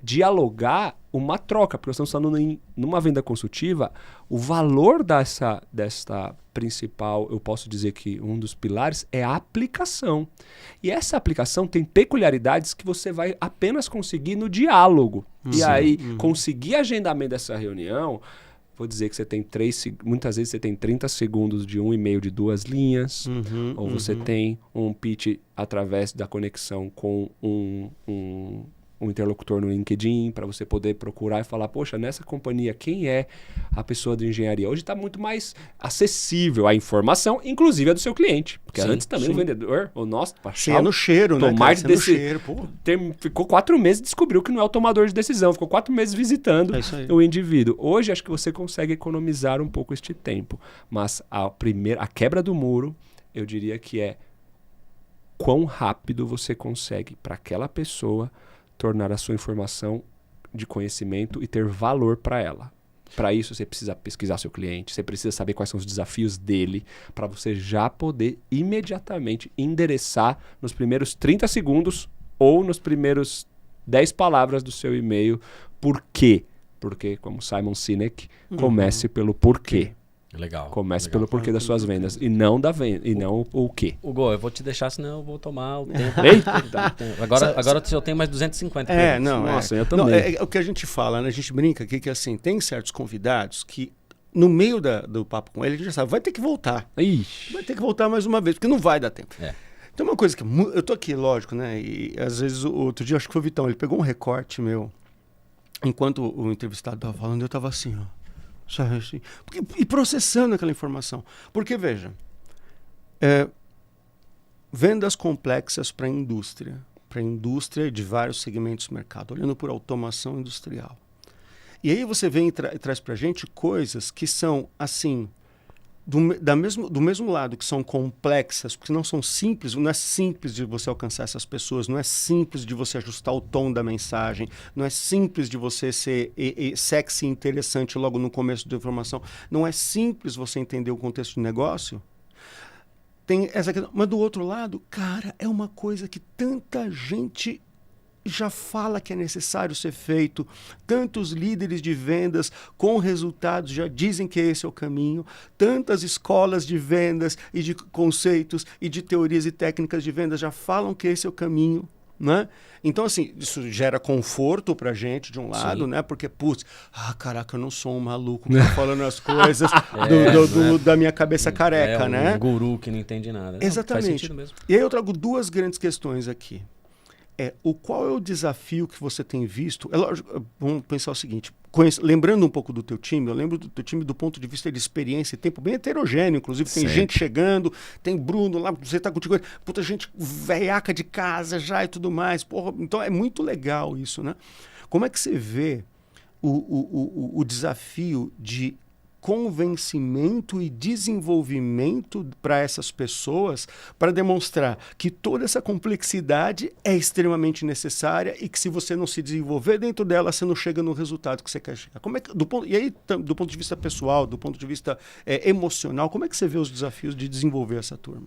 dialogar uma troca, porque nós estamos falando numa venda consultiva, o valor dessa principal, eu posso dizer que um dos pilares é a aplicação. E essa aplicação tem peculiaridades que você vai apenas conseguir no diálogo. E aí, conseguir agendamento dessa reunião, vou dizer que você tem muitas vezes você tem 30 segundos de um e-mail de 2 linhas, ou você tem um pitch através da conexão com um um interlocutor no LinkedIn, para você poder procurar e falar, poxa, nessa companhia, quem é a pessoa de engenharia? Hoje está muito mais acessível a informação, inclusive a do seu cliente. Porque antes também o vendedor, o nosso, é no cheiro, né? Ficou 4 meses e descobriu que não é o tomador de decisão. Ficou 4 meses visitando o indivíduo. Hoje, acho que você consegue economizar um pouco este tempo. Mas a quebra do muro, eu diria que é quão rápido você consegue para aquela pessoa tornar a sua informação de conhecimento e ter valor para ela. Para isso, você precisa pesquisar seu cliente, você precisa saber quais são os desafios dele, para você já poder imediatamente endereçar nos primeiros 30 segundos ou nos primeiros 10 palavras do seu e-mail por quê. Porque, como Simon Sinek, comece pelo porquê. Legal. Comece pelo porquê das suas vendas e não da venda, e não o quê. Hugo, eu vou te deixar, senão eu vou tomar o tempo. Eita! Agora eu tenho mais 250. Nossa, eu também. É o que a gente fala, né? A gente brinca aqui que assim, tem certos convidados que no meio do papo com ele, a gente já sabe, vai ter que voltar. Ixi. Vai ter que voltar mais uma vez, porque não vai dar tempo. Tem uma coisa que eu tô aqui, lógico, né? E às vezes outro dia, acho que foi o Vitão, ele pegou um recorte meu, enquanto o entrevistado tava falando, eu tava assim, ó. E processando aquela informação. Porque, veja, vendas complexas para a indústria de vários segmentos do mercado, olhando por automação industrial. E aí você vem e traz para a gente coisas que são, assim, do mesmo lado, que são complexas, porque não são simples, não é simples de você alcançar essas pessoas, não é simples de você ajustar o tom da mensagem, não é simples de você ser sexy e interessante logo no começo da informação, não é simples você entender o contexto de negócio. Tem essa questão, mas do outro lado, cara, é uma coisa que tanta gente já fala que é necessário ser feito, tantos líderes de vendas com resultados já dizem que esse é o caminho, tantas escolas de vendas e de conceitos e de teorias e técnicas de vendas já falam que esse é o caminho, né? Então, assim, isso gera conforto pra gente, de um lado, né? Porque, putz, caraca, eu não sou um maluco que tá falando as coisas da minha cabeça careca, né? Um guru que não entende nada. Exatamente. Faz sentido mesmo. E aí eu trago 2 grandes questões aqui. Qual é o desafio que você tem visto? É lógico, vamos pensar o seguinte, lembrando um pouco do teu time, eu lembro do teu time do ponto de vista de experiência e tempo bem heterogêneo, inclusive tem gente chegando, tem Bruno lá, você tá contigo, puta gente velhaca de casa já e tudo mais, porra, então é muito legal isso, né? Como é que você vê o desafio de convencimento e desenvolvimento para essas pessoas para demonstrar que toda essa complexidade é extremamente necessária e que se você não se desenvolver dentro dela, você não chega no resultado que você quer chegar. Como é que, do ponto de vista pessoal, do ponto de vista emocional, como é que você vê os desafios de desenvolver essa turma?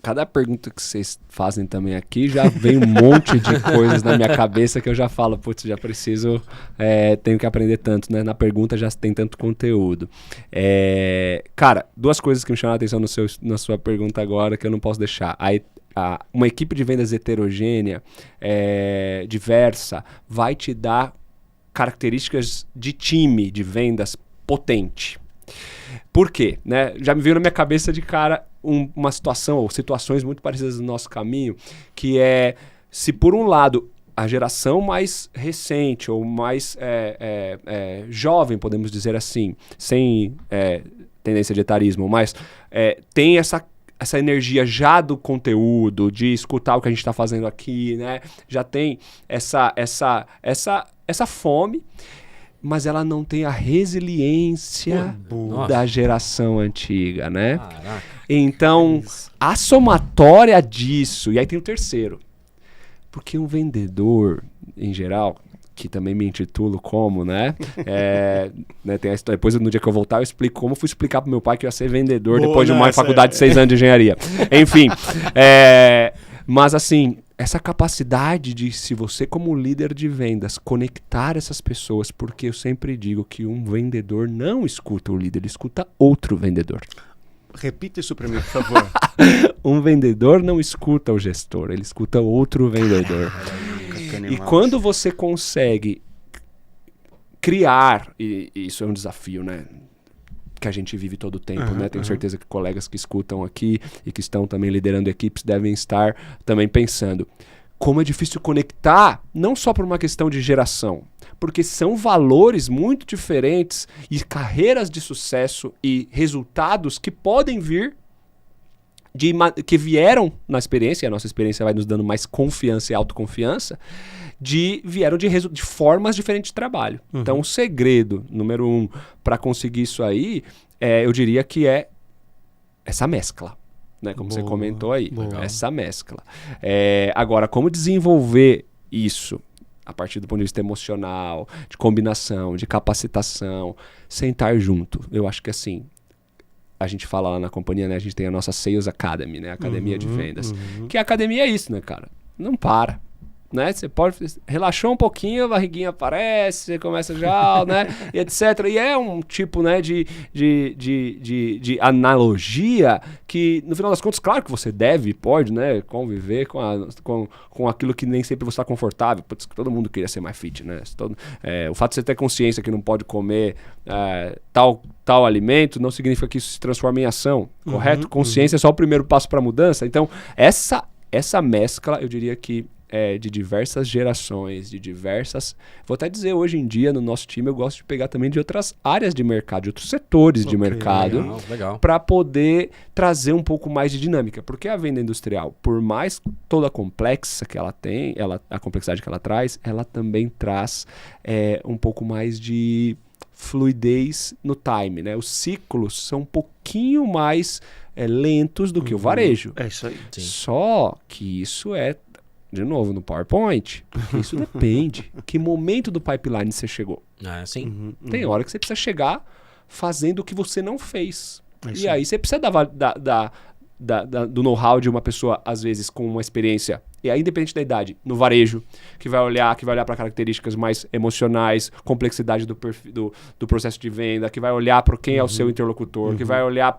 Cada pergunta que vocês fazem também aqui já vem um monte de coisas na minha cabeça que eu já falo, putz, já preciso, tenho que aprender tanto, né? Na pergunta já tem tanto conteúdo. Cara, 2 coisas que me chamaram a atenção na sua pergunta agora que eu não posso deixar. Uma equipe de vendas heterogênea, diversa, vai te dar características de time de vendas potente. Por quê? Né? Já me veio na minha cabeça de cara uma situação ou situações muito parecidas no nosso caminho, que se por um lado a geração mais recente ou mais jovem, podemos dizer assim, sem tendência de etarismo, mas tem essa energia já do conteúdo, de escutar o que a gente está fazendo aqui, né? Já tem essa fome, mas ela não tem a resiliência da geração antiga, né? Caraca. Então, a somatória disso, e aí tem o terceiro, porque um vendedor, em geral, que também me intitulo como, né? Tem a história, depois no dia que eu voltar eu explico como eu fui explicar pro meu pai que eu ia ser vendedor depois de uma faculdade de 6 anos de engenharia. Enfim, mas assim, essa capacidade de, se você como líder de vendas, conectar essas pessoas, porque eu sempre digo que um vendedor não escuta o líder, ele escuta outro vendedor. Repita isso para mim, por favor. Um vendedor não escuta o gestor, ele escuta outro vendedor. E quando você consegue criar, e isso é um desafio, né? Que a gente vive todo o tempo, né? Tenho certeza que colegas que escutam aqui e que estão também liderando equipes devem estar também pensando. como é difícil conectar, não só por uma questão de geração, porque são valores muito diferentes e carreiras de sucesso e resultados que podem vir que vieram na experiência, e a nossa experiência vai nos dando mais confiança e autoconfiança, vieram de formas diferentes de trabalho. Então, o segredo, número 1, para conseguir isso aí, eu diria que é essa mescla, né? Como você comentou aí, essa mescla. Agora, como desenvolver isso a partir do ponto de vista emocional, de combinação, de capacitação, sentar junto? Eu acho que assim, a gente fala lá na companhia, né? A gente tem a nossa Sales Academy, né? Academia de Vendas. Que a academia é isso, né, cara? Não para. Né? Você pode... Relaxou um pouquinho, a barriguinha aparece, você começa já, né? E etc. E é um tipo, né, de analogia que, no final das contas, claro que você deve e pode, né, conviver com aquilo que nem sempre você está confortável. Putz, todo mundo queria ser mais fit, né? O fato de você ter consciência que não pode comer tal alimento não significa que isso se transforma em ação, correto? Consciência é só o primeiro passo para a mudança. Então, essa mescla, eu diria que de diversas gerações, vou até dizer, hoje em dia no nosso time eu gosto de pegar também de outras áreas de mercado, de outros setores de mercado, para poder trazer um pouco mais de dinâmica, porque a venda industrial, por mais toda complexa que ela tem, a complexidade que ela traz, ela também traz um pouco mais de fluidez no time, né? Os ciclos são um pouquinho mais lentos do que o varejo. É isso aí. Sim. Só que isso de novo, no PowerPoint, porque isso depende. Que momento do pipeline você chegou? Sim. Tem hora que você precisa chegar fazendo o que você não fez. E aí você precisa do know-how de uma pessoa, às vezes, com uma experiência, e aí, independente da idade, no varejo, que vai olhar para características mais emocionais, complexidade do processo de venda, que vai olhar para quem é o seu interlocutor, que vai olhar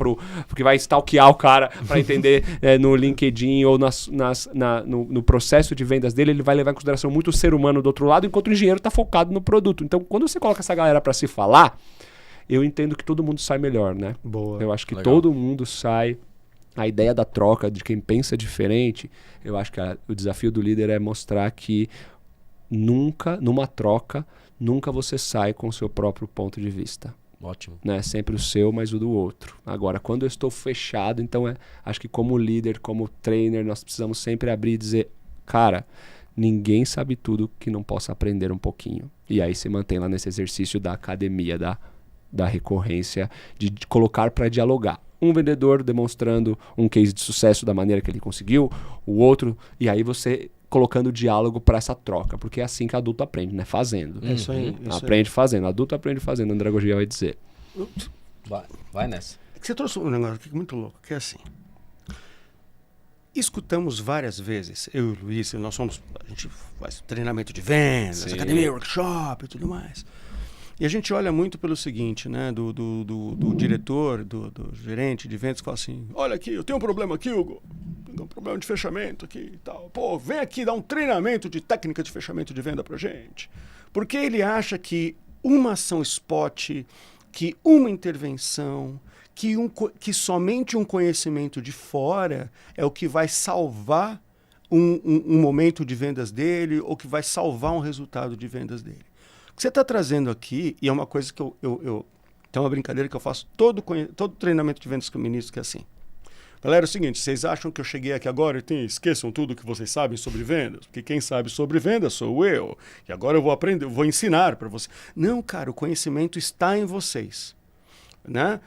que vai stalkear o cara para entender no LinkedIn ou no processo de vendas dele, ele vai levar em consideração muito o ser humano do outro lado, enquanto o engenheiro está focado no produto. Então, quando você coloca essa galera para se falar, eu entendo que todo mundo sai melhor, né? Boa. Eu acho que todo mundo sai... A ideia da troca, de quem pensa diferente, eu acho que o desafio do líder é mostrar que numa troca, nunca você sai com o seu próprio ponto de vista. Ótimo. Né? Sempre o seu, mas o do outro. Agora, quando eu estou fechado, então acho que como líder, como trainer, nós precisamos sempre abrir e dizer, cara, ninguém sabe tudo que não possa aprender um pouquinho. E aí se mantém lá nesse exercício da academia, da recorrência, de colocar para dialogar. Um vendedor demonstrando um case de sucesso da maneira que ele conseguiu, o outro, e aí você colocando diálogo para essa troca, porque é assim que adulto aprende, né? Fazendo. É isso aí. Aprende fazendo. Adulto aprende fazendo, André Gurgel vai dizer. Vai nessa. Você trouxe um negócio aqui muito louco, que é assim. Escutamos várias vezes, eu e o Luiz, a gente faz treinamento de vendas, academia, workshop e tudo mais. E a gente olha muito pelo seguinte, né, do diretor, do gerente de vendas, que fala assim, olha aqui, eu tenho um problema aqui, Hugo, tenho um problema de fechamento aqui e tal. Pô, vem aqui dar um treinamento de técnica de fechamento de venda pra gente. Porque ele acha que uma ação spot, que uma intervenção, que somente um conhecimento de fora é o que vai salvar um momento de vendas dele ou que vai salvar um resultado de vendas dele. O que você está trazendo aqui, e é uma coisa que tem uma brincadeira que eu faço todo treinamento de vendas que eu ministro, que é assim. Galera, é o seguinte, vocês acham que eu cheguei aqui agora e esqueçam tudo que vocês sabem sobre vendas? Porque quem sabe sobre vendas sou eu. E agora eu vou aprender, vou ensinar para vocês. Não, cara, o conhecimento está em vocês. Né?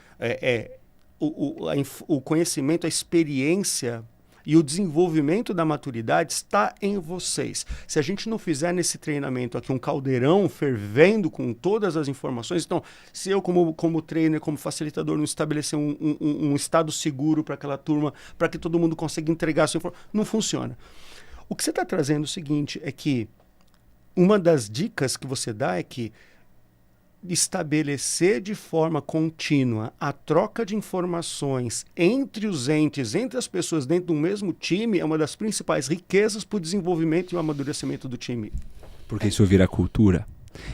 O conhecimento, a experiência e o desenvolvimento da maturidade está em vocês. Se a gente não fizer nesse treinamento aqui um caldeirão fervendo com todas as informações, então, se eu como trainer, como facilitador, não estabelecer um estado seguro para aquela turma, para que todo mundo consiga entregar a sua informação, não funciona. O que você está trazendo é o seguinte, é que uma das dicas que você dá é que estabelecer de forma contínua a troca de informações entre os entes, entre as pessoas dentro do mesmo time, é uma das principais riquezas para o desenvolvimento e o amadurecimento do time. Porque isso vira cultura.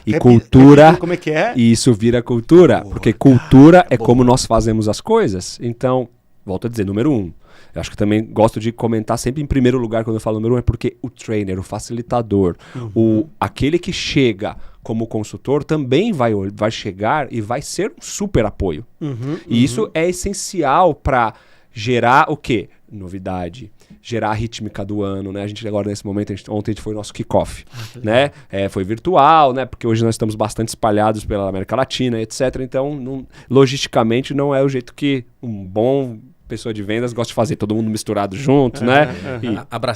E cultura... Como é que é? E isso vira cultura. Porque cultura é como nós fazemos as coisas. Então, volto a dizer, número 1. Eu acho que também gosto de comentar sempre em primeiro lugar quando eu falo número 1, é porque o trainer, o facilitador, aquele que chega como consultor também vai chegar e vai ser um super apoio. E isso é essencial para gerar o quê? Novidade, gerar a rítmica do ano, né? A gente agora nesse momento, ontem foi o nosso kickoff, né? Foi virtual, né? Porque hoje nós estamos bastante espalhados pela América Latina, etc. Então, logisticamente, não é o jeito que um bom pessoa de vendas gosta de fazer, todo mundo misturado junto, né?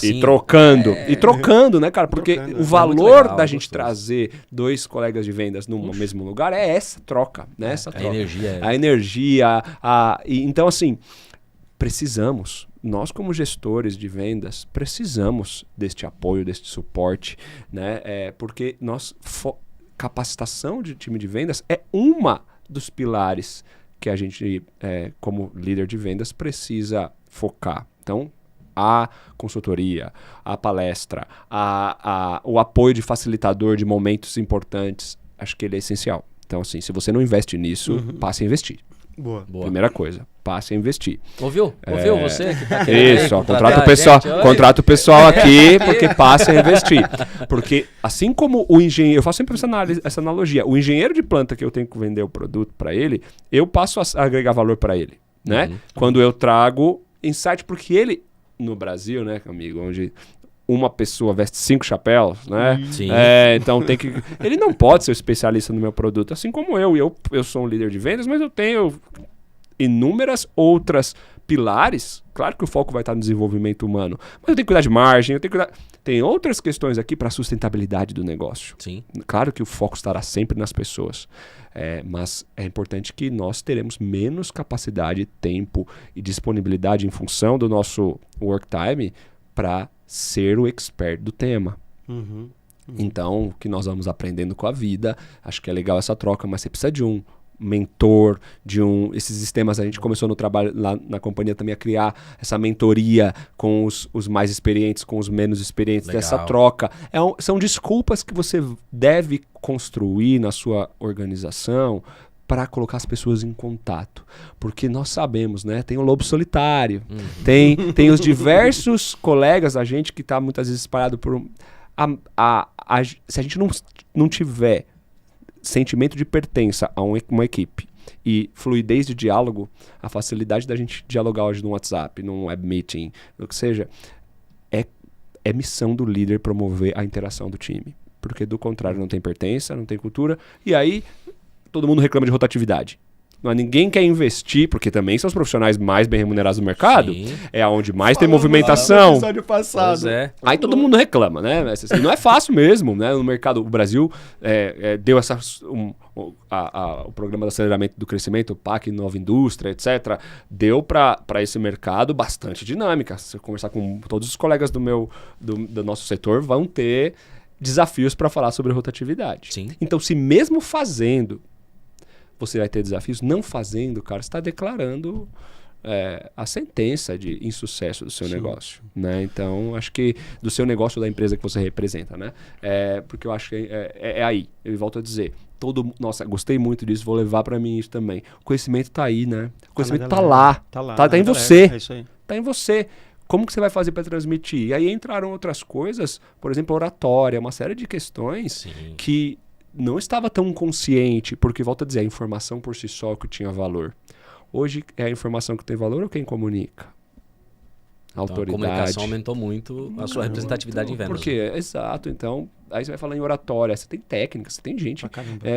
E trocando. E trocando, né, cara? Porque o valor da gente trazer 2 colegas de vendas no mesmo lugar é essa troca, né? Essa troca. A energia. Então, assim, nós como gestores de vendas, precisamos deste apoio, deste suporte, né? Porque capacitação de time de vendas é uma dos pilares que a gente, como líder de vendas, precisa focar. Então, a consultoria, a palestra, o apoio de facilitador de momentos importantes, acho que ele é essencial. Então, assim, se você não investe nisso, passe a investir. Boa. Primeira coisa, passe a investir. Ouviu? Ouviu você que tá querendo isso, contrata o pessoal aqui, porque passe a investir. Porque assim como o engenheiro, eu faço sempre essa analogia, o engenheiro de planta que eu tenho que vender o produto para ele, eu passo a agregar valor para ele, né? Quando eu trago insight, porque ele, no Brasil, né, amigo, onde uma pessoa veste 5 chapéus, né? Sim. Então ele não pode ser especialista no meu produto, assim como eu sou um líder de vendas, mas eu tenho inúmeras outras pilares. Claro que o foco vai estar no desenvolvimento humano, mas eu tenho que cuidar de margem, tem outras questões aqui para a sustentabilidade do negócio. Sim. Claro que o foco estará sempre nas pessoas, mas é importante que nós teremos menos capacidade, tempo e disponibilidade em função do nosso work time para ser o expert do tema. Então, o que nós vamos aprendendo com a vida, acho que é legal essa troca, mas você precisa de um mentor, esses sistemas, a gente começou no trabalho lá na companhia também a criar essa mentoria com os mais experientes, com os menos experientes, legal. Dessa troca. São desculpas que você deve construir na sua organização para colocar as pessoas em contato. Porque nós sabemos, né? Tem o lobo solitário, tem os diversos colegas da gente que está muitas vezes espalhado por... se a gente não tiver sentimento de pertença a uma equipe e fluidez de diálogo, a facilidade da gente dialogar hoje no WhatsApp, num web meeting, o que seja, é missão do líder promover a interação do time. Porque do contrário não tem pertença, não tem cultura, e aí todo mundo reclama de rotatividade. Ninguém quer investir, porque também são os profissionais mais bem remunerados do mercado. Sim. É onde mais tem movimentação. No episódio passado. Aí todo mundo reclama, né? Assim, não é fácil mesmo, né? No mercado, o Brasil deu o programa de aceleramento do crescimento, o PAC, Nova Indústria, etc. Deu para esse mercado bastante dinâmica. Se eu conversar com todos os colegas do nosso setor, vão ter desafios para falar sobre rotatividade. Sim. Então, se mesmo fazendo, você vai ter desafios, não fazendo, cara, você está declarando a sentença de insucesso do seu negócio, né? Então, acho que do seu negócio, da empresa que você representa, né? Porque eu acho que é aí, eu volto a dizer, nossa, gostei muito disso, vou levar para mim isso também. O conhecimento está aí, né? O conhecimento está lá, tá em você, tá em você. Como que você vai fazer para transmitir? E aí entraram outras coisas, por exemplo, oratória, uma série de questões que não estava tão consciente, porque, volto a dizer, a informação por si só que tinha valor. Hoje é a informação que tem valor ou quem comunica? A autoridade. Então, a comunicação aumentou muito a sua representatividade em vendas. Porque, exato. Então, aí você vai falar em oratória, você tem técnica, você tem gente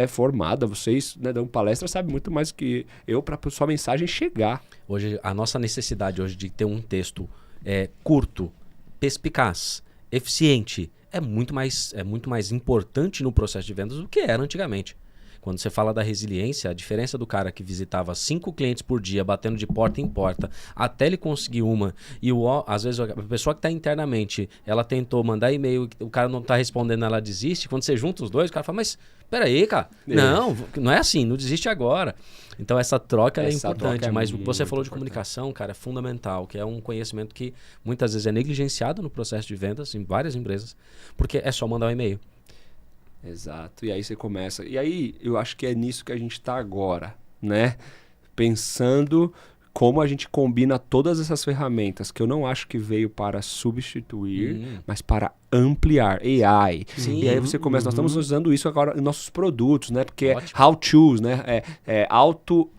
formada, vocês, né, dão palestra, sabem muito mais que eu para sua mensagem chegar. Hoje, a nossa necessidade hoje de ter um texto curto, perspicaz, eficiente, é muito mais importante no processo de vendas do que era antigamente. Quando você fala da resiliência, a diferença do cara que visitava 5 clientes por dia, batendo de porta em porta, até ele conseguir uma, e às vezes a pessoa que está internamente, ela tentou mandar e-mail, o cara não está respondendo, ela desiste. Quando você junta os dois, o cara fala, mas peraí, cara, não é assim, não desiste agora. Então essa troca é importante, mas o que você falou de comunicação, cara, é fundamental, que é um conhecimento que muitas vezes é negligenciado no processo de vendas em várias empresas, porque é só mandar um e-mail. Exato, e aí você começa. E aí eu acho que é nisso que a gente está agora, né? Pensando como a gente combina todas essas ferramentas, que eu não acho que veio para substituir, mas para ampliar, AI. Sim. E aí você começa, nós estamos usando isso agora em nossos produtos, né? Porque é how-tos, né?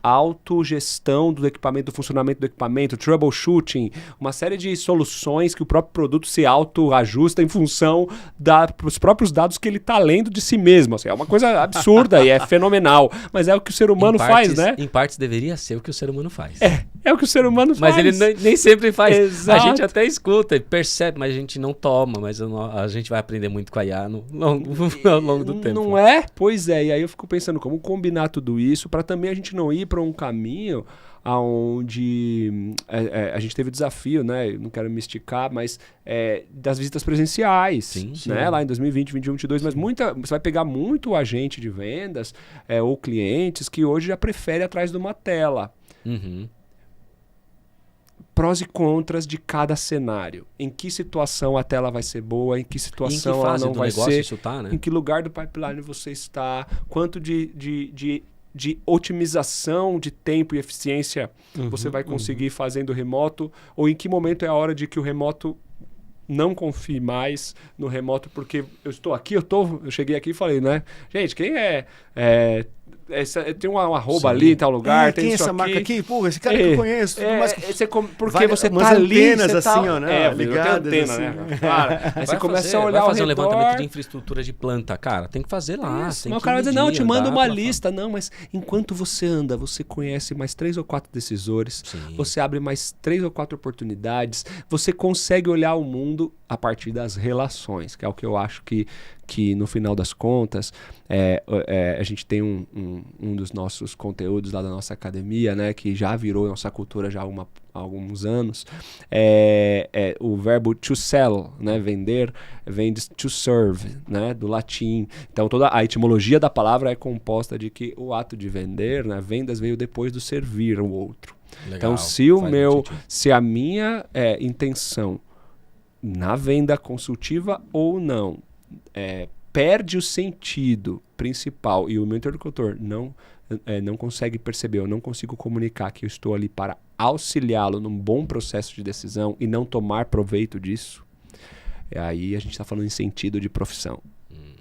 Autogestão do equipamento, do funcionamento do equipamento, troubleshooting, uma série de soluções que o próprio produto se auto-ajusta em função dos próprios dados que ele está lendo de si mesmo. Assim, é uma coisa absurda e é fenomenal, mas é o que o ser humano faz, né? Em partes deveria ser o que o ser humano faz. É o que o ser humano faz. Mas ele nem sempre faz. Exato. A gente até escuta e percebe, mas a gente não toma, mas a gente vai aprender muito com a IA ao longo do tempo. Não é? Pois é, e aí eu fico pensando como combinar tudo isso para também a gente não ir para um caminho onde a gente teve o desafio, né? Eu não quero me esticar, mas das visitas presenciais, sim. Né? Lá em 2020, 2021, 2022, mas você vai pegar muito agente de vendas ou clientes que hoje já prefere atrás de uma tela. Uhum. Prós e contras de cada cenário. Em que situação a tela vai ser boa, em que situação ela não vai ser, isso tá, né? em que lugar do pipeline você está, quanto de otimização de tempo e eficiência você vai conseguir fazendo remoto, ou em que momento é a hora de que o remoto não confie mais no remoto, porque eu estou aqui, eu cheguei aqui e falei, né? Gente, quem tem um arroba ali em tal lugar, tem quem isso essa aqui. marca aqui? Pô, esse cara que eu conheço. Porque você tá ali, antenas você assim, tá, ó, né? Ligadas, Ligadas, antena, assim. né? Cara, aí você começa a olhar vai fazer ao um redor. levantamento de infraestrutura de planta, cara. Tem que fazer lá. Isso, Tem mas que o cara vai dizer, não, eu te mando andar uma pra lista. Não, mas enquanto você anda, você conhece mais 3 ou 4 decisores, Sim. você abre mais 3 ou 4 oportunidades, você consegue olhar o mundo a partir das relações, que é o que eu acho que no final das contas, a gente tem um dos nossos conteúdos lá da nossa academia, né, que já virou nossa cultura já há alguns anos, o verbo to sell, né, vender, vem de to serve, né, do latim. Então toda a etimologia da palavra é composta de que o ato de vender, né, vendas veio depois do servir o outro. Legal, então se a minha intenção na venda consultiva ou não perde o sentido principal e o meu interlocutor não consegue perceber, eu não consigo comunicar que eu estou ali para auxiliá-lo num bom processo de decisão e não tomar proveito disso, aí a gente está falando em sentido de profissão.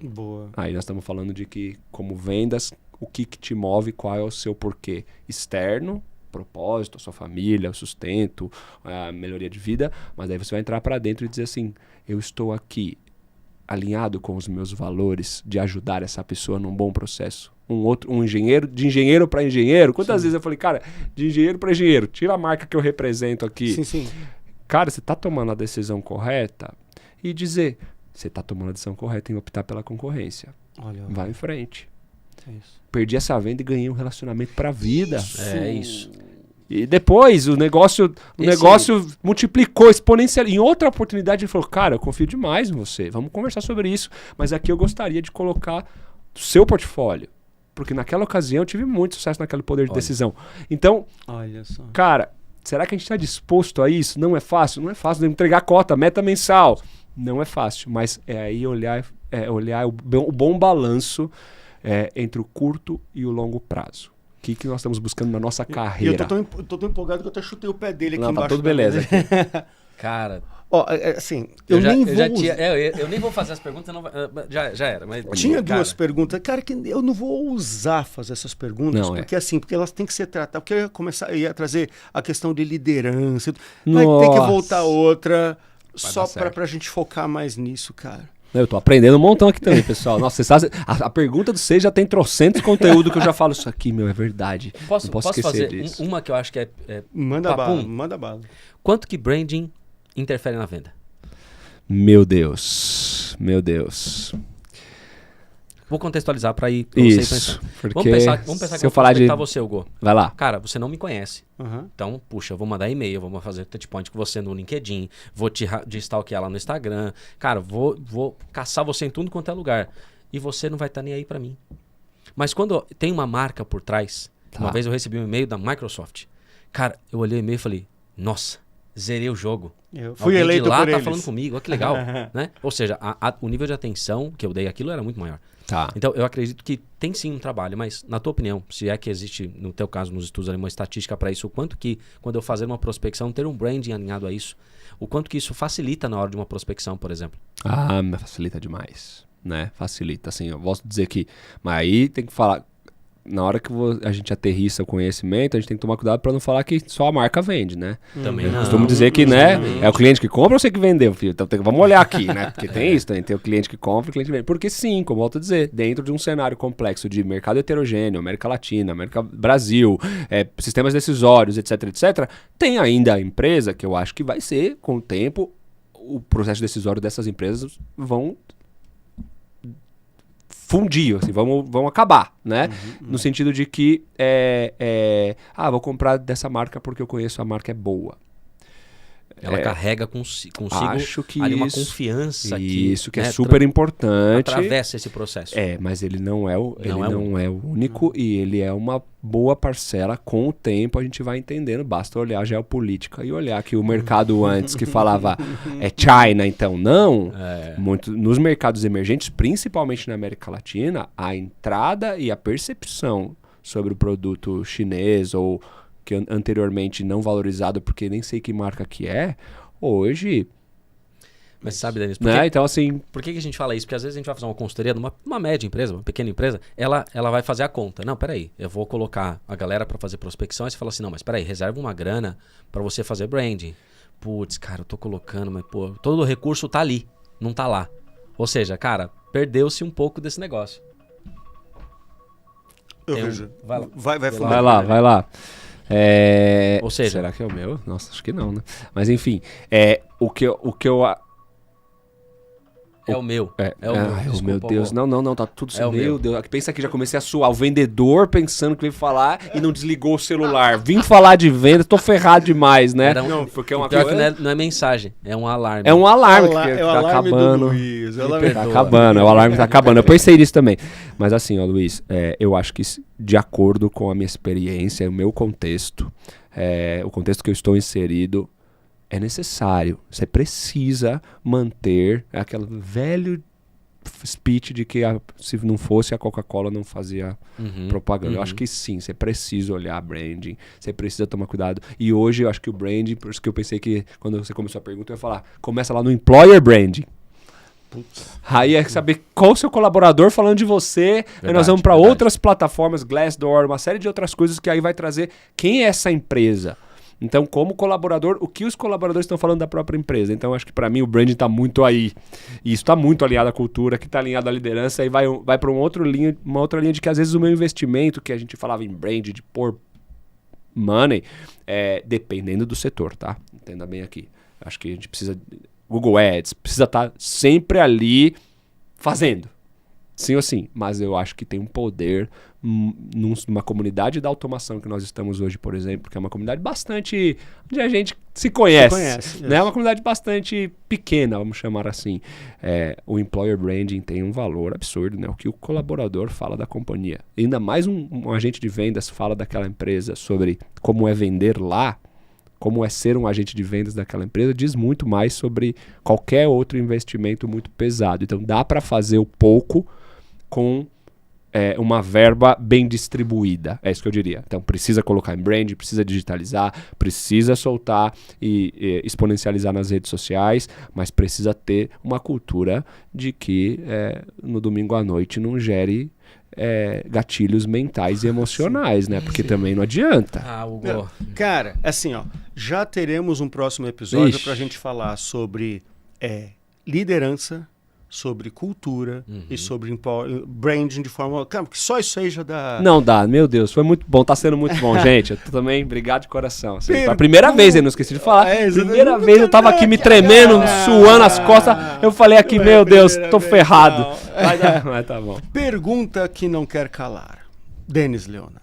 Boa. Aí nós estamos falando de que, como vendas, o que te move, qual é o seu porquê externo, propósito, a sua família, o sustento, a melhoria de vida, mas aí você vai entrar para dentro e dizer assim, eu estou aqui alinhado com os meus valores de ajudar essa pessoa num bom processo. De engenheiro para engenheiro. Quantas vezes eu falei, cara, de engenheiro para engenheiro, tira a marca que eu represento aqui. Sim. Cara, você está tomando a decisão correta e dizer, você está tomando a decisão correta em optar pela concorrência. Olha, vai em frente. é isso. Perdi essa venda e ganhei um relacionamento para a vida. É isso. E depois o negócio multiplicou exponencial. Em outra oportunidade ele falou, cara, eu confio demais em você, vamos conversar sobre isso. Mas aqui eu gostaria de colocar o seu portfólio. Porque naquela ocasião eu tive muito sucesso naquele poder de decisão. Então, olha só. Cara, será que a gente está disposto a isso? Não é fácil? Não é fácil. Entregar cota, meta mensal. Não é fácil. Mas é aí olhar o bom balanço entre o curto e o longo prazo. O que nós estamos buscando na nossa carreira? E eu tô tão empolgado que eu até chutei o pé dele aqui Não, embaixo. tá tudo beleza. Cara, Ó, assim, eu nem vou fazer as perguntas, não, já era. Mas, tinha duas perguntas. Cara, que eu não vou ousar fazer essas perguntas, porque elas têm que ser tratadas. Porque eu ia trazer a questão de liderança. Vai ter que voltar outra, só pra gente focar mais nisso, cara. Eu tô aprendendo um montão aqui também, pessoal. Nossa, vocês sabem, a pergunta de vocês já tem trocentos conteúdo que eu já falo. Isso aqui, é verdade. Posso esquecer fazer disso. uma que eu acho que Manda bala. Quanto que branding interfere na venda? Meu Deus. Vou contextualizar para ir pra você pensar. Porque Vamos pensar que eu falar de você, Hugo. Vai lá. Cara, você não me conhece. Uhum. Então, puxa, eu vou mandar e-mail, vou fazer touchpoint com você no LinkedIn, vou te stalkear lá no Instagram. Cara, vou caçar você em tudo quanto é lugar. E você não vai estar nem aí para mim. Mas quando tem uma marca por trás, uma vez eu recebi um e-mail da Microsoft. Cara, eu olhei o e-mail e falei, nossa, zerei o jogo. Eu fui eleito de lá por tá eles. Falando comigo, olha que legal. Né? Ou seja, o nível de atenção que eu dei aquilo era muito maior. Tá. Então, eu acredito que tem sim um trabalho, mas na tua opinião, se é que existe, no teu caso, nos estudos ali, uma estatística para isso, o quanto que, quando eu fazer uma prospecção, ter um branding alinhado a isso, o quanto que isso facilita na hora de uma prospecção, por exemplo? Mas facilita demais, né? Facilita, assim, eu posso dizer que... Mas aí tem que falar... Na hora que a gente aterrissa o conhecimento, a gente tem que tomar cuidado para não falar que só a marca vende, né? Também Eu não. costumo dizer que, né, é o cliente que compra ou você que vendeu, filho? Então vamos olhar aqui, né? Porque tem isso, tem o cliente que compra e o cliente que vende. Porque sim, como eu volto a dizer, dentro de um cenário complexo de mercado heterogêneo, América Latina, Brasil, sistemas decisórios, etc, etc, tem ainda a empresa que eu acho que vai ser, com o tempo, o processo decisório dessas empresas vão fundir, assim, vão acabar, né? No sentido de que vou comprar dessa marca porque eu conheço a marca é boa. Ela carrega consigo acho que ali uma isso- confiança Isso que né, é super importante. atravessa esse processo. Mas ele não é o único Uhum. e ele é uma boa parcela. Com o tempo a gente vai entendendo. Basta olhar a geopolítica e olhar que o mercado antes que falava é China, então não. Nos mercados emergentes, principalmente na América Latina, a entrada e a percepção sobre o produto chinês ou que anteriormente não valorizado porque nem sei que marca que é, hoje... Mas sabe, Denis, Né? Então, assim, por que a gente fala isso? Porque às vezes a gente vai fazer uma consultoria numa média empresa, uma pequena empresa, ela vai fazer a conta. Não, peraí, eu vou colocar a galera para fazer prospecção, e você fala assim, não, mas peraí, reserva uma grana para você fazer branding. Putz, cara, eu tô colocando, mas pô, todo o recurso tá ali, não tá lá. Ou seja, cara, perdeu-se um pouco desse negócio. Eu Tem um- vejo. vai lá. vai lá. Ou seja- será que é o meu? Nossa, acho que não, né? Mas enfim, o que eu É o meu. É o meu. meu Desculpa, Deus. Hugo. Não, tá tudo É certo. o Meu meu. Deus. Pensa que já comecei a suar. O vendedor pensando que veio falar e não desligou o celular. Vim falar de venda, tô ferrado demais, né? Era um- Não, porque é uma Pior coisa... que não é mensagem, é um alarme. É um alarme que É o tá alarme do acabando. Luiz. Me perdoa. Tá acabando, o alarme tá acabando. Eu pensei nisso também. Mas assim, ó, Luiz, eu acho que de acordo com a minha experiência, o meu contexto, o contexto que eu estou inserido, é necessário. Você precisa manter aquele velho speech de que se não fosse a Coca-Cola não fazia propaganda. Eu acho que sim, você precisa olhar branding, você precisa tomar cuidado. E hoje eu acho que o branding, por isso que eu pensei que quando você começou a pergunta, eu ia falar, começa lá no employer branding. Aí é saber qual o seu colaborador falando de você. Aí nós vamos para outras plataformas, Glassdoor, uma série de outras coisas que aí vai trazer quem é essa empresa. Então, como colaborador, o que os colaboradores estão falando da própria empresa. Então, acho que para mim o branding está muito aí. E isso está muito alinhado à cultura, que está alinhado à liderança e vai para uma outra linha de que às vezes o meu investimento, que a gente falava em brand, de pôr money, dependendo do setor, tá? Entenda bem aqui. Acho que a gente precisa... Google Ads, precisa estar sempre ali fazendo. Sim ou sim. Mas eu acho que tem um poder numa comunidade da automação que nós estamos hoje, por exemplo, que é uma comunidade bastante... onde a gente se conhece. Né? É uma comunidade bastante pequena, vamos chamar assim. O employer branding tem um valor absurdo, né? O que o colaborador fala da companhia. Ainda mais um agente de vendas fala daquela empresa sobre como é vender lá, como é ser um agente de vendas daquela empresa, diz muito mais sobre qualquer outro investimento muito pesado. Então, dá para fazer o pouco com uma verba bem distribuída. É isso que eu diria. Então, precisa colocar em brand, precisa digitalizar, precisa soltar e exponencializar nas redes sociais, mas precisa ter uma cultura de que no domingo à noite não gere gatilhos mentais e emocionais, né? Porque também não adianta. Hugo. Não, cara, assim, ó, já teremos um próximo episódio Ixi. pra gente falar sobre liderança, sobre cultura e sobre branding de forma... Cara, que só isso aí já dá... Não dá, meu Deus, foi muito bom, tá sendo muito bom, gente. Eu também, obrigado de coração. Assim, Pergunta- a primeira vez, eu não esqueci de falar. exatamente. Primeira vez eu tava aqui me tremendo, suando as costas. Eu falei aqui, Não é meu a Deus, primeira tô vez, ferrado. não. Mas tá bom. Pergunta que não quer calar. Denis Leonardo.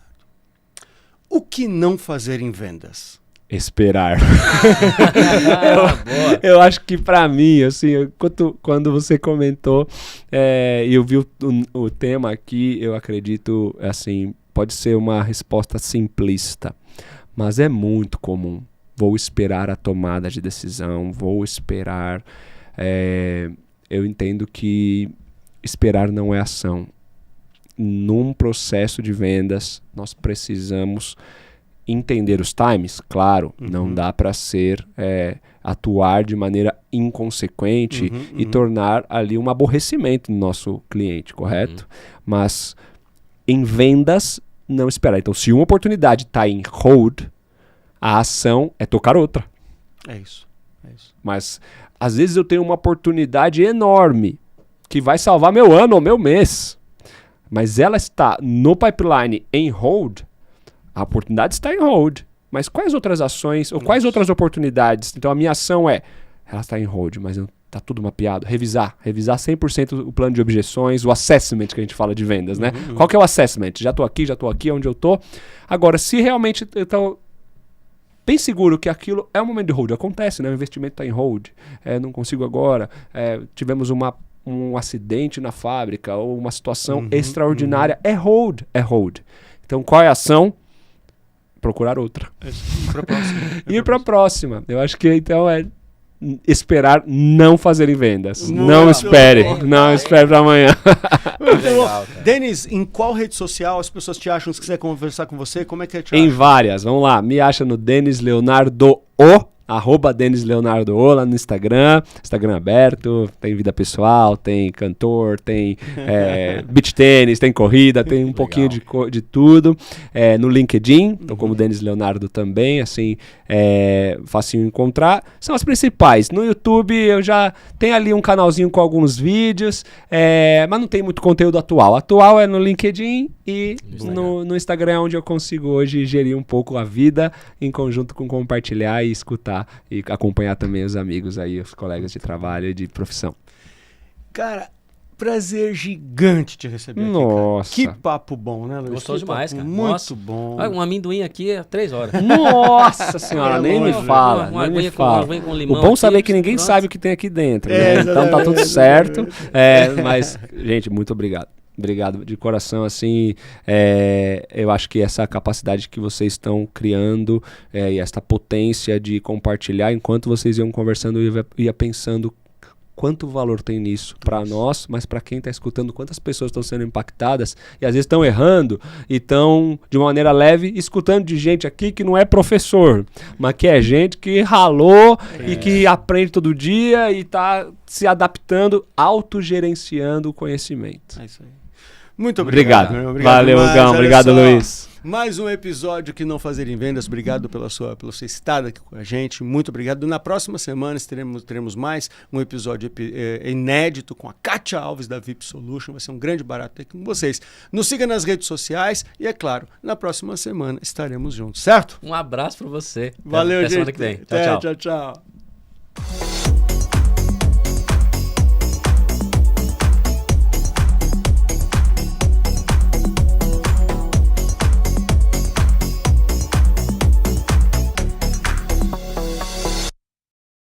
O que não fazer em vendas? Esperar. eu acho que pra mim, assim, quando você comentou e eu vi o tema aqui, eu acredito, assim, pode ser uma resposta simplista, mas é muito comum. Vou esperar a tomada de decisão, vou esperar. Eu entendo que esperar não é ação. num processo de vendas, nós precisamos entender os times, claro, não dá para atuar de maneira inconsequente e tornar ali um aborrecimento no nosso cliente, correto? Mas em vendas, não esperar. Então, se uma oportunidade está em hold, a ação é tocar outra. É isso. Mas, às vezes, eu tenho uma oportunidade enorme que vai salvar meu ano ou meu mês, mas ela está no pipeline em hold, a oportunidade está em hold. Mas quais outras ações ou quais outras oportunidades? Então, a minha ação ela está em hold, mas está tudo mapeado. Revisar 100% o plano de objeções, o assessment que a gente fala de vendas, né? Qual que é o assessment? Já estou aqui, onde eu estou. Agora, se realmente eu estou bem seguro que aquilo é um momento de hold, acontece, né? O investimento está em hold, não consigo agora, tivemos um acidente na fábrica ou uma situação extraordinária, é hold. Então, qual é a ação? Procurar outra. Ir para a próxima. Eu acho que então esperar não fazer vendas. Não espere para amanhã. Legal, Denis, em qual rede social as pessoas te acham? Se quiser conversar com você, como é que te acha? Em várias, vamos lá. Me acha no Denis Leonardo @Denis Leonardo lá no Instagram aberto, tem vida pessoal, tem cantor, tem beach tênis, tem corrida, tem um pouquinho de tudo. No LinkedIn, tô como Denis Leonardo também, assim, facinho encontrar. São as principais. No YouTube eu já tenho ali um canalzinho com alguns vídeos, mas não tem muito conteúdo atual. Atual é no LinkedIn e no Instagram é onde eu consigo hoje gerir um pouco a vida em conjunto com compartilhar e escutar e acompanhar também os amigos aí, os colegas de trabalho e de profissão. Cara, prazer gigante te receber aqui, Nossa. cara. Que papo bom, né, Luiz? Gostou demais, cara. Muito Nossa. bom. Um amendoim aqui é 3 horas. Nossa senhora, nem me fala. Uma nem me aguinha fala. com limão. O bom aqui, saber que ninguém pronto. sabe o que tem aqui dentro. Né? Então tá tudo certo. Mas, gente, muito obrigado. Obrigado de coração, assim, eu acho que essa capacidade que vocês estão criando e essa potência de compartilhar, enquanto vocês iam conversando, eu ia pensando quanto valor tem nisso para nós, mas para quem está escutando, quantas pessoas estão sendo impactadas e às vezes estão errando e estão de uma maneira leve escutando de gente aqui que não é professor, mas que é gente que ralou e que aprende todo dia e está se adaptando, autogerenciando o conhecimento. É isso aí. Muito obrigado. Valeu, Gão. Obrigado, Luiz. Mais um episódio que Não Fazer em Vendas. Obrigado pelo seu estado aqui com a gente. Muito obrigado. Na próxima semana teremos mais um episódio inédito com a Kátia Alves da VIP Solution. Vai ser um grande barato aqui com vocês. Nos siga nas redes sociais e, é claro, na próxima semana estaremos juntos, certo? Um abraço pra você. Valeu, Até gente. semana que vem. Tchau, tchau. Tchau.